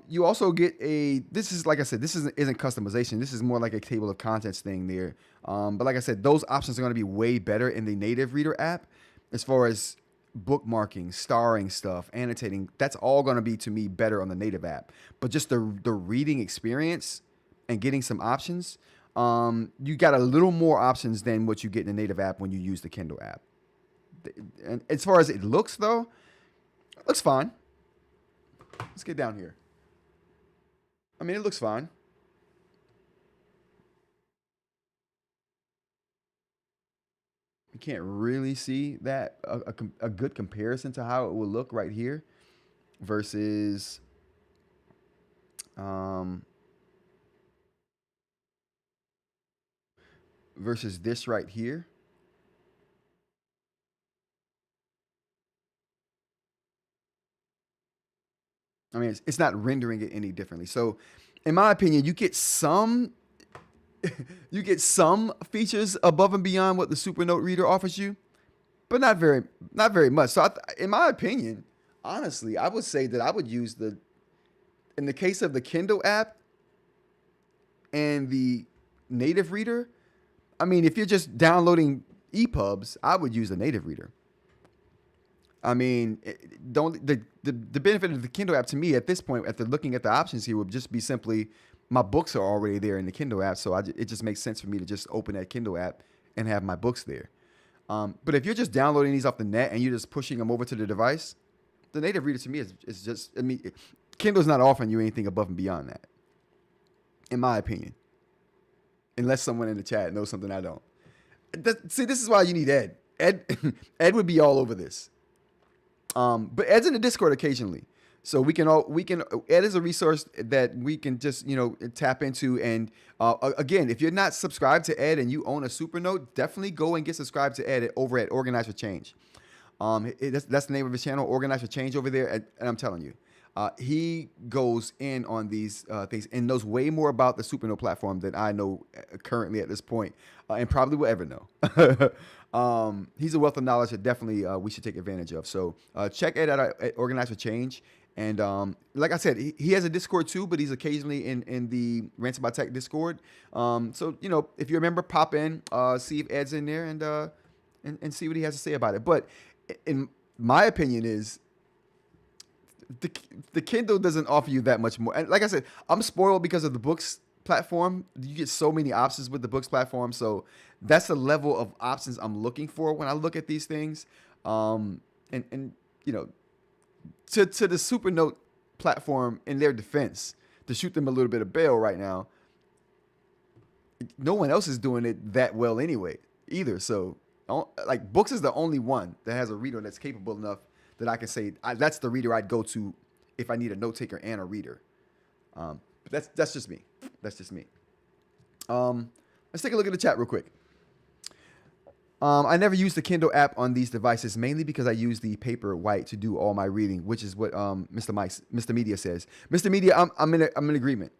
You also get this is, like I said, this isn't customization. This is more like a table of contents thing there. But like I said, those options are going to be way better in the native reader app as far as bookmarking, starring stuff, annotating. That's all going to be, to me, better on the native app. But just the reading experience and getting some options, you got a little more options than what you get in the native app when you use the Kindle app. And as far as it looks, though, it looks fine. Let's get down here. I mean, it looks fine. You can't really see that a good comparison to how it will look right here versus versus this right here. I mean, it's not rendering it any differently. So, in my opinion, you get some features above and beyond what the Supernote reader offers you, but not very much. So, in my opinion, honestly, I would say that I would use in the case of the Kindle app and the native reader. I mean, if you're just downloading EPUBs, I would use the native reader. I mean, the benefit of the Kindle app to me at this point, after looking at the options here, would just be simply my books are already there in the Kindle app, so it just makes sense for me to just open that Kindle app and have my books there. But if you're just downloading these off the net and you're just pushing them over to the device, the native reader to me is just, I mean, Kindle's not offering you anything above and beyond that, in my opinion. Unless someone in the chat knows something I don't. See, this is why you need Ed. Ed would be all over this. But Ed's in the Discord occasionally, so Ed is a resource that we can just tap into. And again, if you're not subscribed to Ed and you own a Supernote, definitely go and get subscribed to Ed over at Organize for Change. That's the name of his channel, Organize for Change, over there. And I'm telling you, he goes in on these things and knows way more about the Supernote platform than I know currently at this point, and probably will ever know. He's a wealth of knowledge that definitely we should take advantage of. So check Ed out at Organize for Change. And like I said, he has a Discord too, but he's occasionally in the Ransom by Tech Discord. So if you remember, pop in, see if Ed's in there, and see what he has to say about it. But in my opinion is, the Kindle doesn't offer you that much more. And like I said, I'm spoiled because of the Boox platform. You get so many options with the Boox platform. So that's the level of options I'm looking for when I look at these things. To the Supernote platform, in their defense, to shoot them a little bit of bail right now, no one else is doing it that well anyway either. So like Boox is the only one that has a reader that's capable enough that I can say that's the reader I'd go to if I need a note taker and a reader. But that's just me. That's just me. Let's take a look at the chat real quick. I never use the Kindle app on these devices, mainly because I use the paper white to do all my reading, which is what Mr. Media says. Mr. Media, I'm in agreement.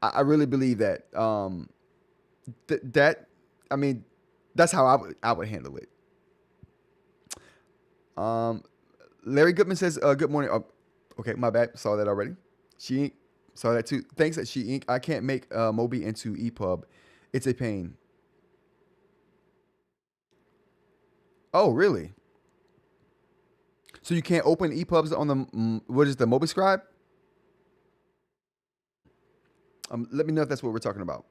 I really believe that. That I mean, that's how I would handle it. Larry Goodman says, "Good morning." Oh, okay, my bad. Saw that already. She saw that too. Thanks at She Inc. I can't make Mobi into EPUB. It's a pain. Oh, really? So you can't open EPUBs on the what is the Mobi Scribe? Let me know if that's what we're talking about.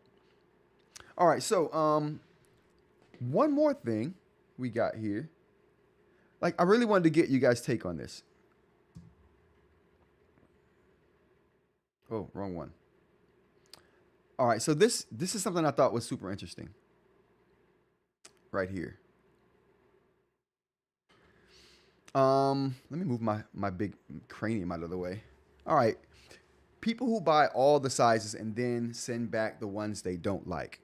All right, so one more thing we got here. Like, I really wanted to get you guys' take on this. Oh, wrong one. All right, so this is something I thought was super interesting. Right here. Let me move my big cranium out of the way. All right. People who buy all the sizes and then send back the ones they don't like.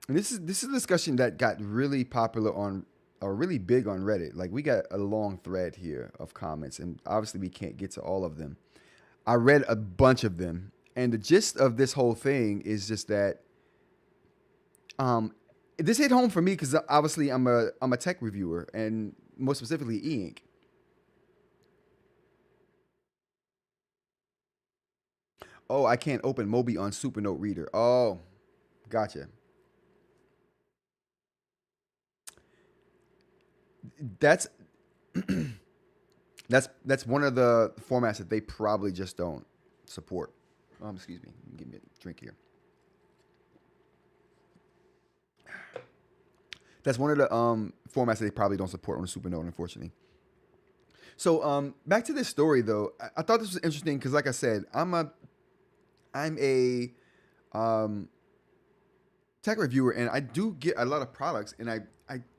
And this is a discussion that got really popular on, or really big on Reddit. Like, we got a long thread here of comments, and obviously we can't get to all of them. I read a bunch of them, and the gist of this whole thing is just that this hit home for me because obviously I'm a tech reviewer, and more specifically eInk. Oh, I can't open Mobi on Supernote Reader. Oh, gotcha. That's that's one of the formats that they probably just don't support. Excuse me. Give me a drink here. That's one of the formats that they probably don't support on the Supernote, unfortunately. So back to this story though, I thought this was interesting because, like I said, I'm a tech reviewer, and I do get a lot of products, and I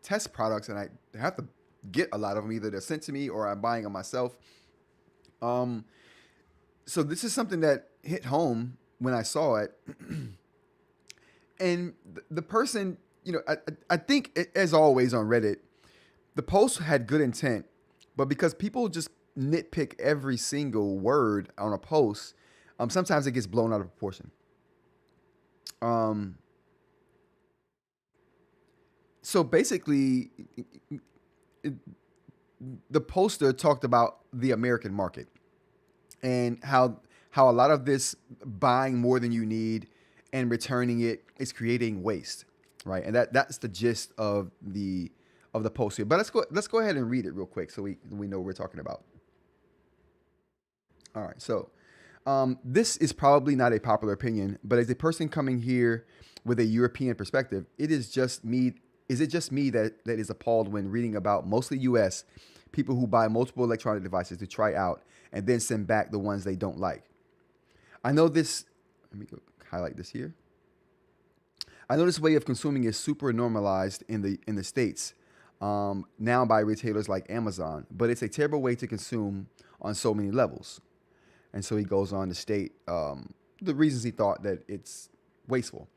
test products, and I have to get a lot of them. Either they're sent to me or I'm buying them myself. So this is something that hit home when I saw it. And the person, I think, as always on Reddit, the post had good intent, but because people just nitpick every single word on a post, sometimes it gets blown out of proportion. So basically, the poster talked about the American market and how a lot of this buying more than you need and returning it is creating waste, right? And that's the gist of the post here. But let's go ahead and read it real quick so we know what we're talking about. All right, so this is probably not a popular opinion, but as a person coming here with a European perspective, is it just me that is appalled when reading about mostly US people who buy multiple electronic devices to try out and then send back the ones they don't like? I know this, let me go highlight this here. I know this way of consuming is super normalized in the States now by retailers like Amazon, but it's a terrible way to consume on so many levels. And so he goes on to state the reasons he thought that it's wasteful.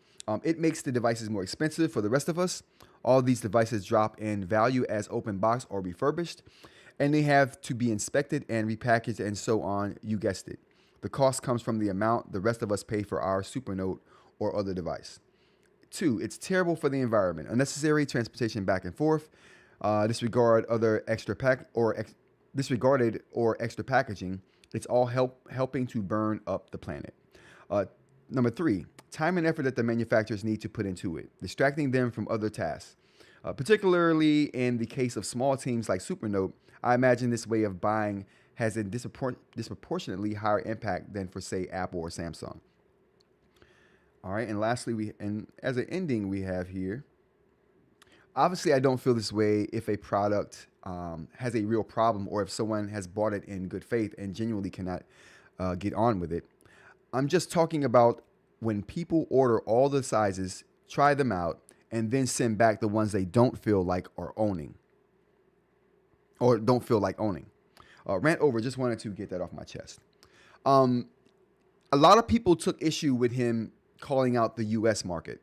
It makes the devices more expensive for the rest of us. All these devices drop in value as open box or refurbished, and they have to be inspected and repackaged and so on. You guessed it. The cost comes from the amount the rest of us pay for our Supernote or other device. 2, it's terrible for the environment. Unnecessary transportation back and forth. Disregarded or extra packaging. It's all helping to burn up the planet. Number 3, time and effort that the manufacturers need to put into it, distracting them from other tasks. Particularly in the case of small teams like Supernote, I imagine this way of buying has a disproportionately higher impact than for, say, Apple or Samsung. All right, and lastly, as an ending we have here, obviously I don't feel this way if a product has a real problem or if someone has bought it in good faith and genuinely cannot get on with it. I'm just talking about when people order all the sizes, try them out, and then send back the ones they don't feel like owning. Rant over, just wanted to get that off my chest. A lot of people took issue with him calling out the US market.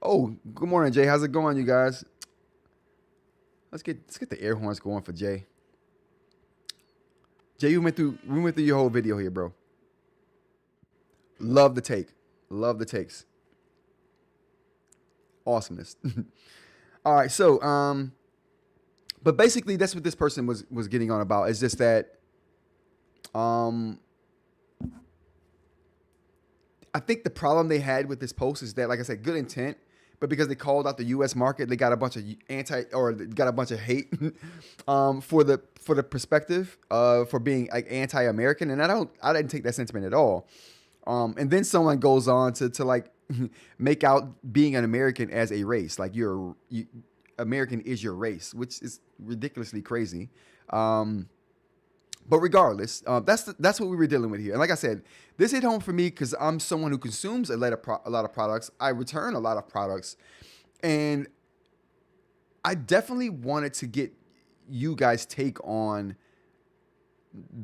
Oh, good morning, Jay. How's it going, you guys? Let's get the air horns going for Jay. Jay, we went through your whole video here, bro. Love the take. Love the takes. Awesomeness. All right, so but basically that's what this person was getting on about. Is just that I think the problem they had with this post is that, like I said, good intent, but because they called out the U.S. market, they got a bunch of got a bunch of hate for the perspective for being like anti-American, and I didn't take that sentiment at all. And then someone goes on to like make out being an American as a race, like American is your race, which is ridiculously crazy. But regardless, that's what we were dealing with here. And like I said, this hit home for me because I'm someone who consumes a lot of products. I return a lot of products, and I definitely wanted to get you guys' take on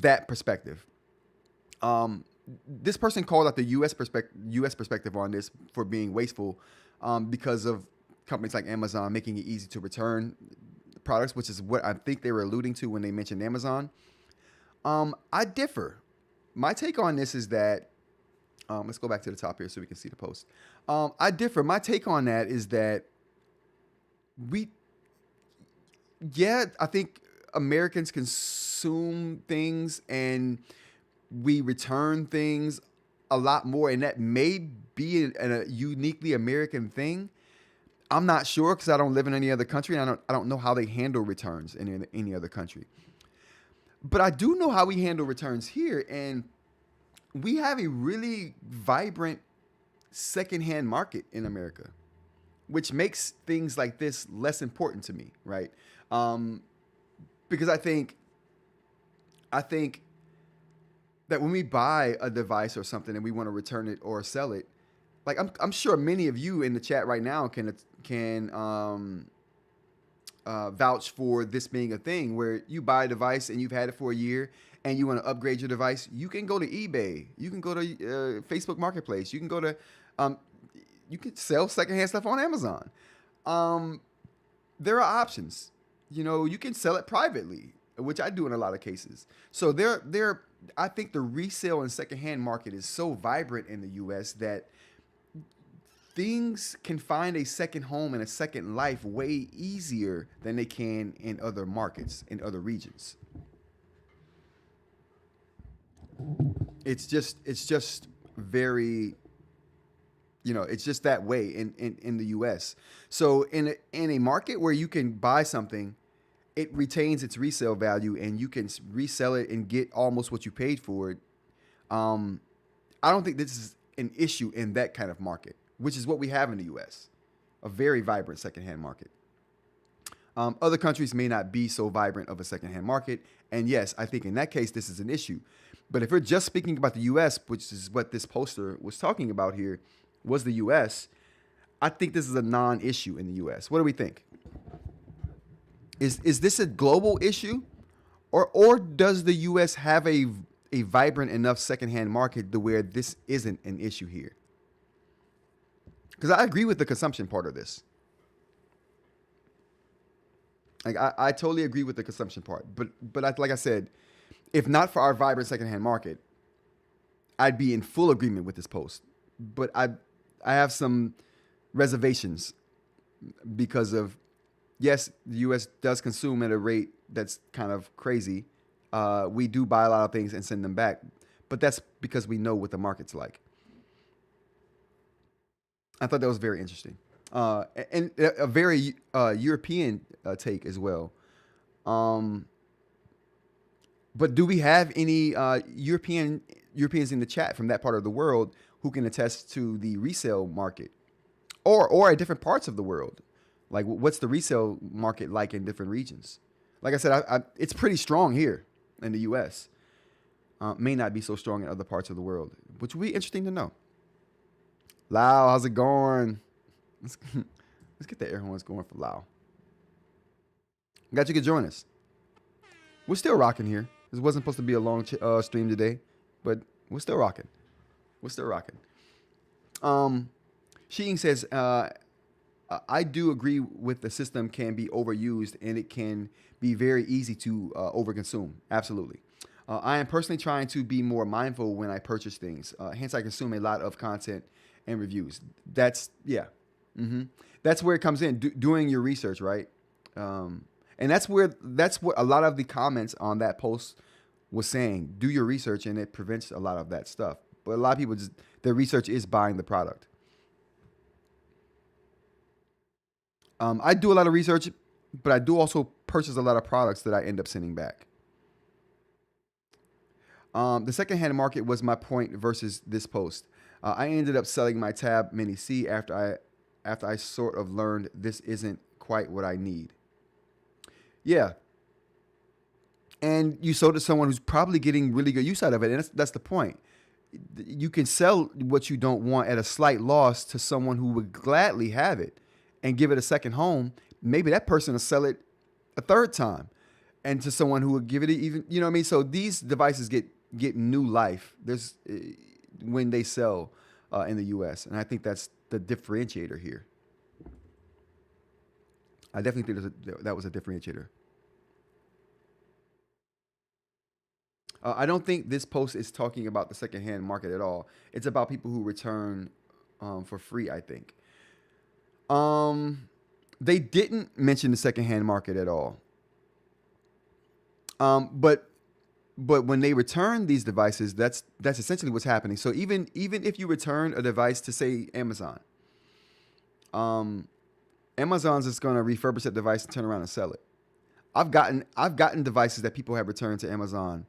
that perspective. This person called out the U.S. perspective on this for being wasteful because of companies like Amazon making it easy to return products, which is what I think they were alluding to when they mentioned Amazon. I differ. My take on this is that, let's go back to the top here so we can see the post. I differ. My take on that is that I think Americans consume things and we return things a lot more, and that may be a uniquely American thing. I'm not sure because I don't live in any other country, and I don't know how they handle returns in any other country. But I do know how we handle returns here, and we have a really vibrant secondhand market in America, which makes things like this less important to me, right? Because I think that when we buy a device or something and we want to return it or sell it, like I'm sure many of you in the chat right now can vouch for this being a thing where you buy a device and you've had it for a year and you want to upgrade your device. You can go to eBay. You can go to Facebook Marketplace. You can go to, you can sell secondhand stuff on Amazon. There are options. You can sell it privately, which I do in a lot of cases. So I think the resale and secondhand market is so vibrant in the U.S. that things can find a second home and a second life way easier than they can in other markets, in other regions. It's just very, it's just that way in the U.S. So in a market where you can buy something, it retains its resale value and you can resell it and get almost what you paid for it. I don't think this is an issue in that kind of market, which is what we have in the U.S., a very vibrant secondhand market. Other countries may not be so vibrant of a secondhand market. And yes, I think in that case, this is an issue. But if we're just speaking about the U.S., which is what this poster was talking about here, was the U.S., I think this is a non-issue in the U.S. What do we think? Is this a global issue? Or does the U.S. have a vibrant enough secondhand market to where this isn't an issue here? Because I agree with the consumption part of this. Like I totally agree with the consumption part. But like I said, if not for our vibrant secondhand market, I'd be in full agreement with this post. But I have some reservations because of, yes, the U.S. does consume at a rate that's kind of crazy. We do buy a lot of things and send them back, but that's because we know what the market's like. I thought that was very interesting, and a very European take as well. But do we have any Europeans in the chat from that part of the world who can attest to the resale market, or at different parts of the world? Like, what's the resale market like in different regions? Like I said, it's pretty strong here in the U.S. May not be so strong in other parts of the world, which would be interesting to know. Lau, how's it going? Let's get the air horns going for Lau. Glad you could join us. We're still rocking here. This wasn't supposed to be a long stream today, but we're still rocking. We're still rocking. Sheeing says, I do agree with the system can be overused and it can be very easy to overconsume. Absolutely. I am personally trying to be more mindful when I purchase things. Hence, I consume a lot of content and reviews. That's, yeah. That's where it comes in, doing your research, right? And that's what a lot of the comments on that post was saying. Do your research, and it prevents a lot of that stuff. But a lot of people just, their research is buying the product. I do a lot of research, but I do also purchase a lot of products that I end up sending back. The secondhand market was my point versus this post. I ended up selling my Tab Mini C after I sort of learned this isn't quite what I need. Yeah. And you sold to someone who's probably getting really good use out of it. And that's the point. You can sell what you don't want at a slight loss to someone who would gladly have it and give it a second home. Maybe that person will sell it a third time, and to someone who would give it even, you know what I mean? So these devices get new life. When they sell in the US. And I think that's the differentiator here. I definitely think that was a differentiator. I don't think this post is talking about the secondhand market at all. It's about people who return for free, I think. They didn't mention the secondhand market at all. But when they return these devices, that's essentially what's happening. So even if you return a device to, say, Amazon, Amazon's just going to refurbish that device and turn around and sell it. I've gotten devices that people have returned to Amazon,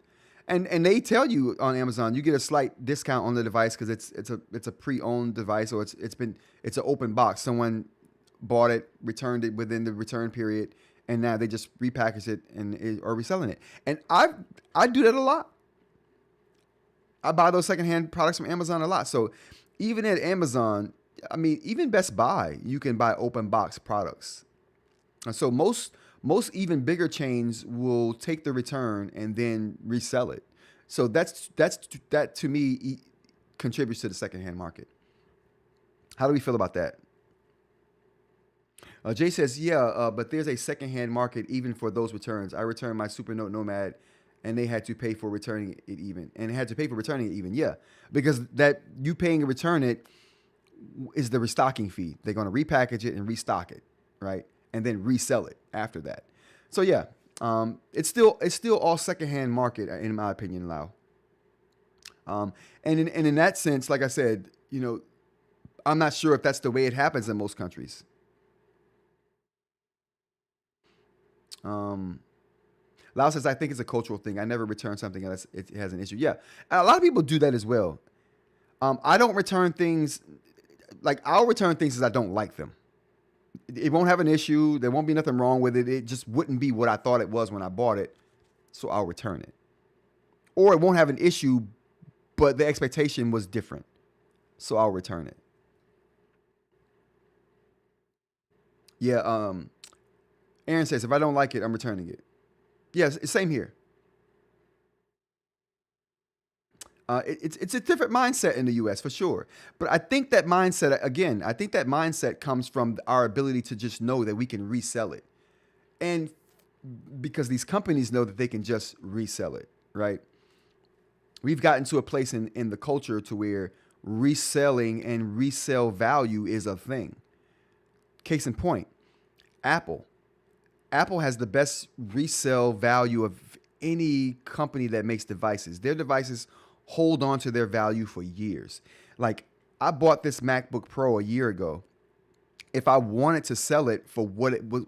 and they tell you on Amazon you get a slight discount on the device because it's a pre-owned device, or it's an open box. Someone bought it, returned it within the return period, and now they just repackage it and are reselling it. And I do that a lot. I buy those secondhand products from Amazon a lot. So even at Amazon, I mean, even Best Buy, you can buy open box products. And so most even bigger chains will take the return and then resell it. So that to me contributes to the secondhand market. How do we feel about that? Jay says, yeah, but there's a secondhand market even for those returns. I returned my Supernote Nomad, and they had to pay for returning it even. Yeah, because that you paying to return it is the restocking fee. They're going to repackage it and restock it, right? And then resell it after that. So yeah, it's still all secondhand market in my opinion, Lau. And in that sense, like I said, I'm not sure if that's the way it happens in most countries. Lau says, I think it's a cultural thing. I never return something unless it has an issue. Yeah, a lot of people do that as well. I don't return things. Like, I'll return things as I don't like them. It won't have an issue. There won't be nothing wrong with it. It just wouldn't be what I thought it was when I bought it. So I'll return it. Or it won't have an issue, but the expectation was different. So I'll return it. Yeah, Aaron says, if I don't like it, I'm returning it. Yes, same here. It's a different mindset in the U.S. for sure. But I think that mindset comes from our ability to just know that we can resell it. And because these companies know that they can just resell it, right? We've gotten to a place in the culture to where reselling and resale value is a thing. Case in point, Apple. Apple has the best resale value of any company that makes devices. Their devices hold on to their value for years. Like, I bought this MacBook Pro a year ago. If I wanted to sell it for what it was,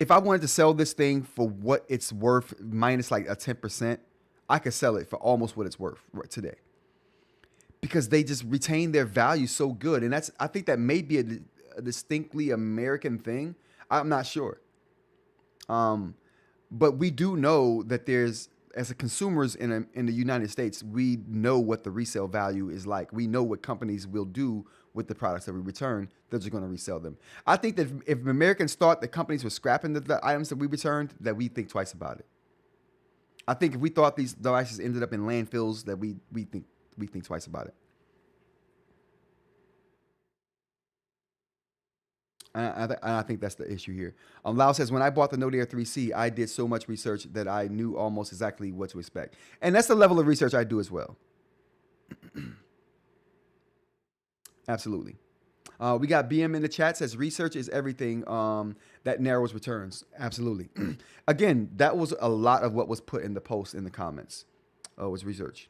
if I wanted to sell this thing for what it's worth minus like a 10%, I could sell it for almost what it's worth today. Because they just retain their value so good. And I think that may be a distinctly American thing. I'm not sure. But we do know that as a consumers in the United States, we know what the resale value is like. We know what companies will do with the products that we return. They're just going to resell them. I think that if Americans thought that companies were scrapping the items that we returned, that we think twice about it. I think if we thought these devices ended up in landfills, that we think twice about it. And I think that's the issue here. Lau says, when I bought the Note Air 3C, I did so much research that I knew almost exactly what to expect. And that's the level of research I do as well. Absolutely. We got BM in the chat, says research is everything that narrows returns. Absolutely. Again, that was a lot of what was put in the post in the comments was research.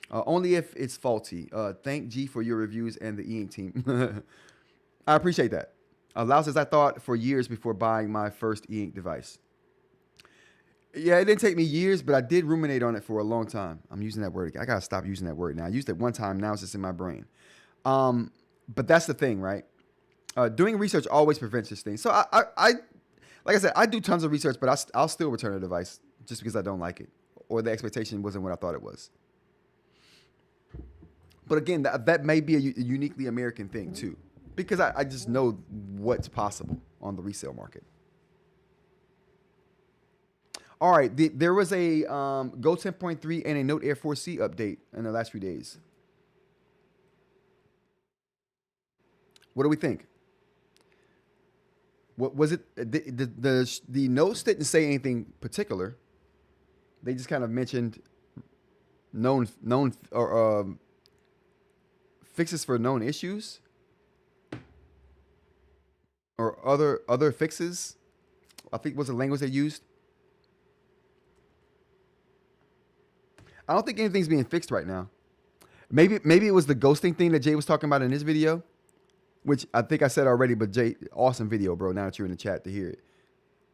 Only if it's faulty. Thank G for your reviews and the eInk team. I appreciate that. Lau says, I thought for years before buying my first eInk device. Yeah, it didn't take me years, but I did ruminate on it for a long time. I'm using that word again. I got to stop using that word now. I used it one time. Now it's just in my brain. But that's the thing, right? Doing research always prevents this thing. So I like I said, I do tons of research, but I'll still return a device just because I don't like it or the expectation wasn't what I thought it was. But again, that may be a uniquely American thing too, because I just know what's possible on the resale market. All right, there was a Go 10.3 and a Note Air 4C update in the last few days. What do we think? What was it? The notes didn't say anything particular. They just kind of mentioned known or fixes for known issues or other fixes. I think was the language they used. I don't think anything's being fixed right now. Maybe it was the ghosting thing that Jay was talking about in his video, which I think I said already, but Jay, awesome video, bro. Now that you're in the chat to hear it.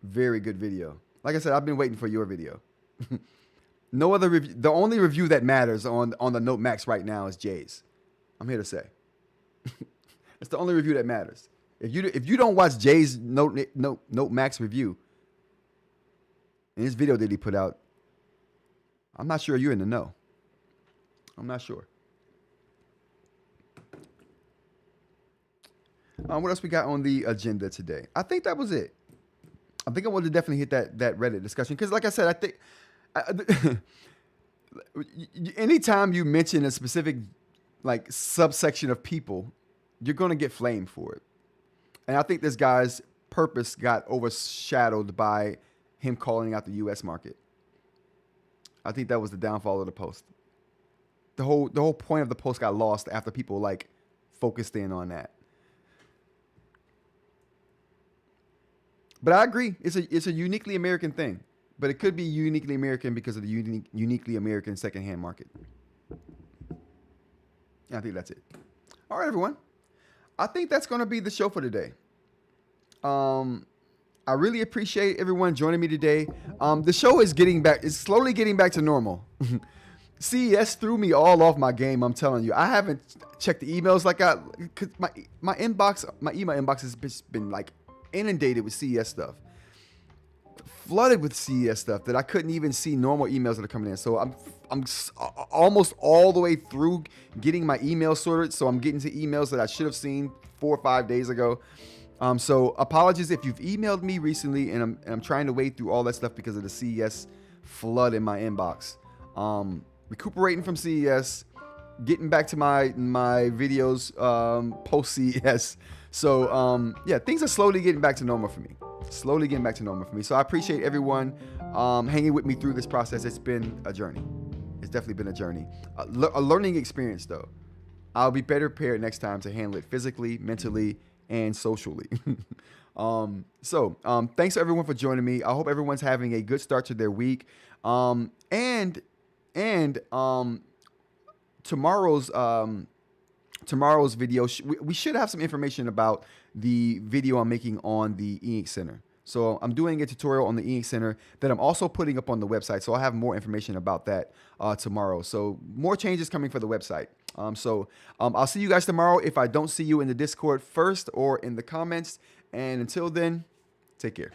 Very good video. Like I said, I've been waiting for your video. No other review. The only review that matters on the Note Max right now is Jay's. I'm here to say. It's the only review that matters. If you don't watch Jay's Note Max review, in his video that he put out, I'm not sure you're in the know. I'm not sure. What else we got on the agenda today? I think that was it. I think I wanted to definitely hit that Reddit discussion because, like I said, I think anytime you mention a specific like subsection of people, you're going to get flamed for it. And I think this guy's purpose got overshadowed by him calling out the U.S. market. I think that was the downfall of the post. The whole point of the post got lost after people like focused in on that. But I agree, it's a uniquely American thing. But it could be uniquely American because of the uniquely American secondhand market. I think that's it. All right, everyone. I think that's going to be the show for today. I really appreciate everyone joining me today. The show is slowly getting back to normal. CES threw me all off my game. I'm telling you, I haven't checked the emails cause my inbox, my email inbox has been like inundated with CES stuff, flooded with CES stuff that I couldn't even see normal emails that are coming in. So I'm almost all the way through getting my email sorted. So I'm getting to emails that I should have seen 4 or 5 days ago. So apologies if you've emailed me recently and I'm trying to wade through all that stuff because of the CES flood in my inbox. Recuperating from CES, getting back to my videos post CES. So yeah, things are slowly getting back to normal for me. So I appreciate everyone hanging with me through this process. It's been a journey. It's definitely been a journey. A learning experience though. I'll be better prepared next time to handle it physically, mentally, and socially. Thanks to everyone for joining me. I hope everyone's having a good start to their week. And tomorrow's video, we should have some information about the video I'm making on the eInk Center. So I'm doing a tutorial on the eInk Center that I'm also putting up on the website. So I'll have more information about that tomorrow. So more changes coming for the website. I'll see you guys tomorrow if I don't see you in the Discord first or in the comments. And until then, take care.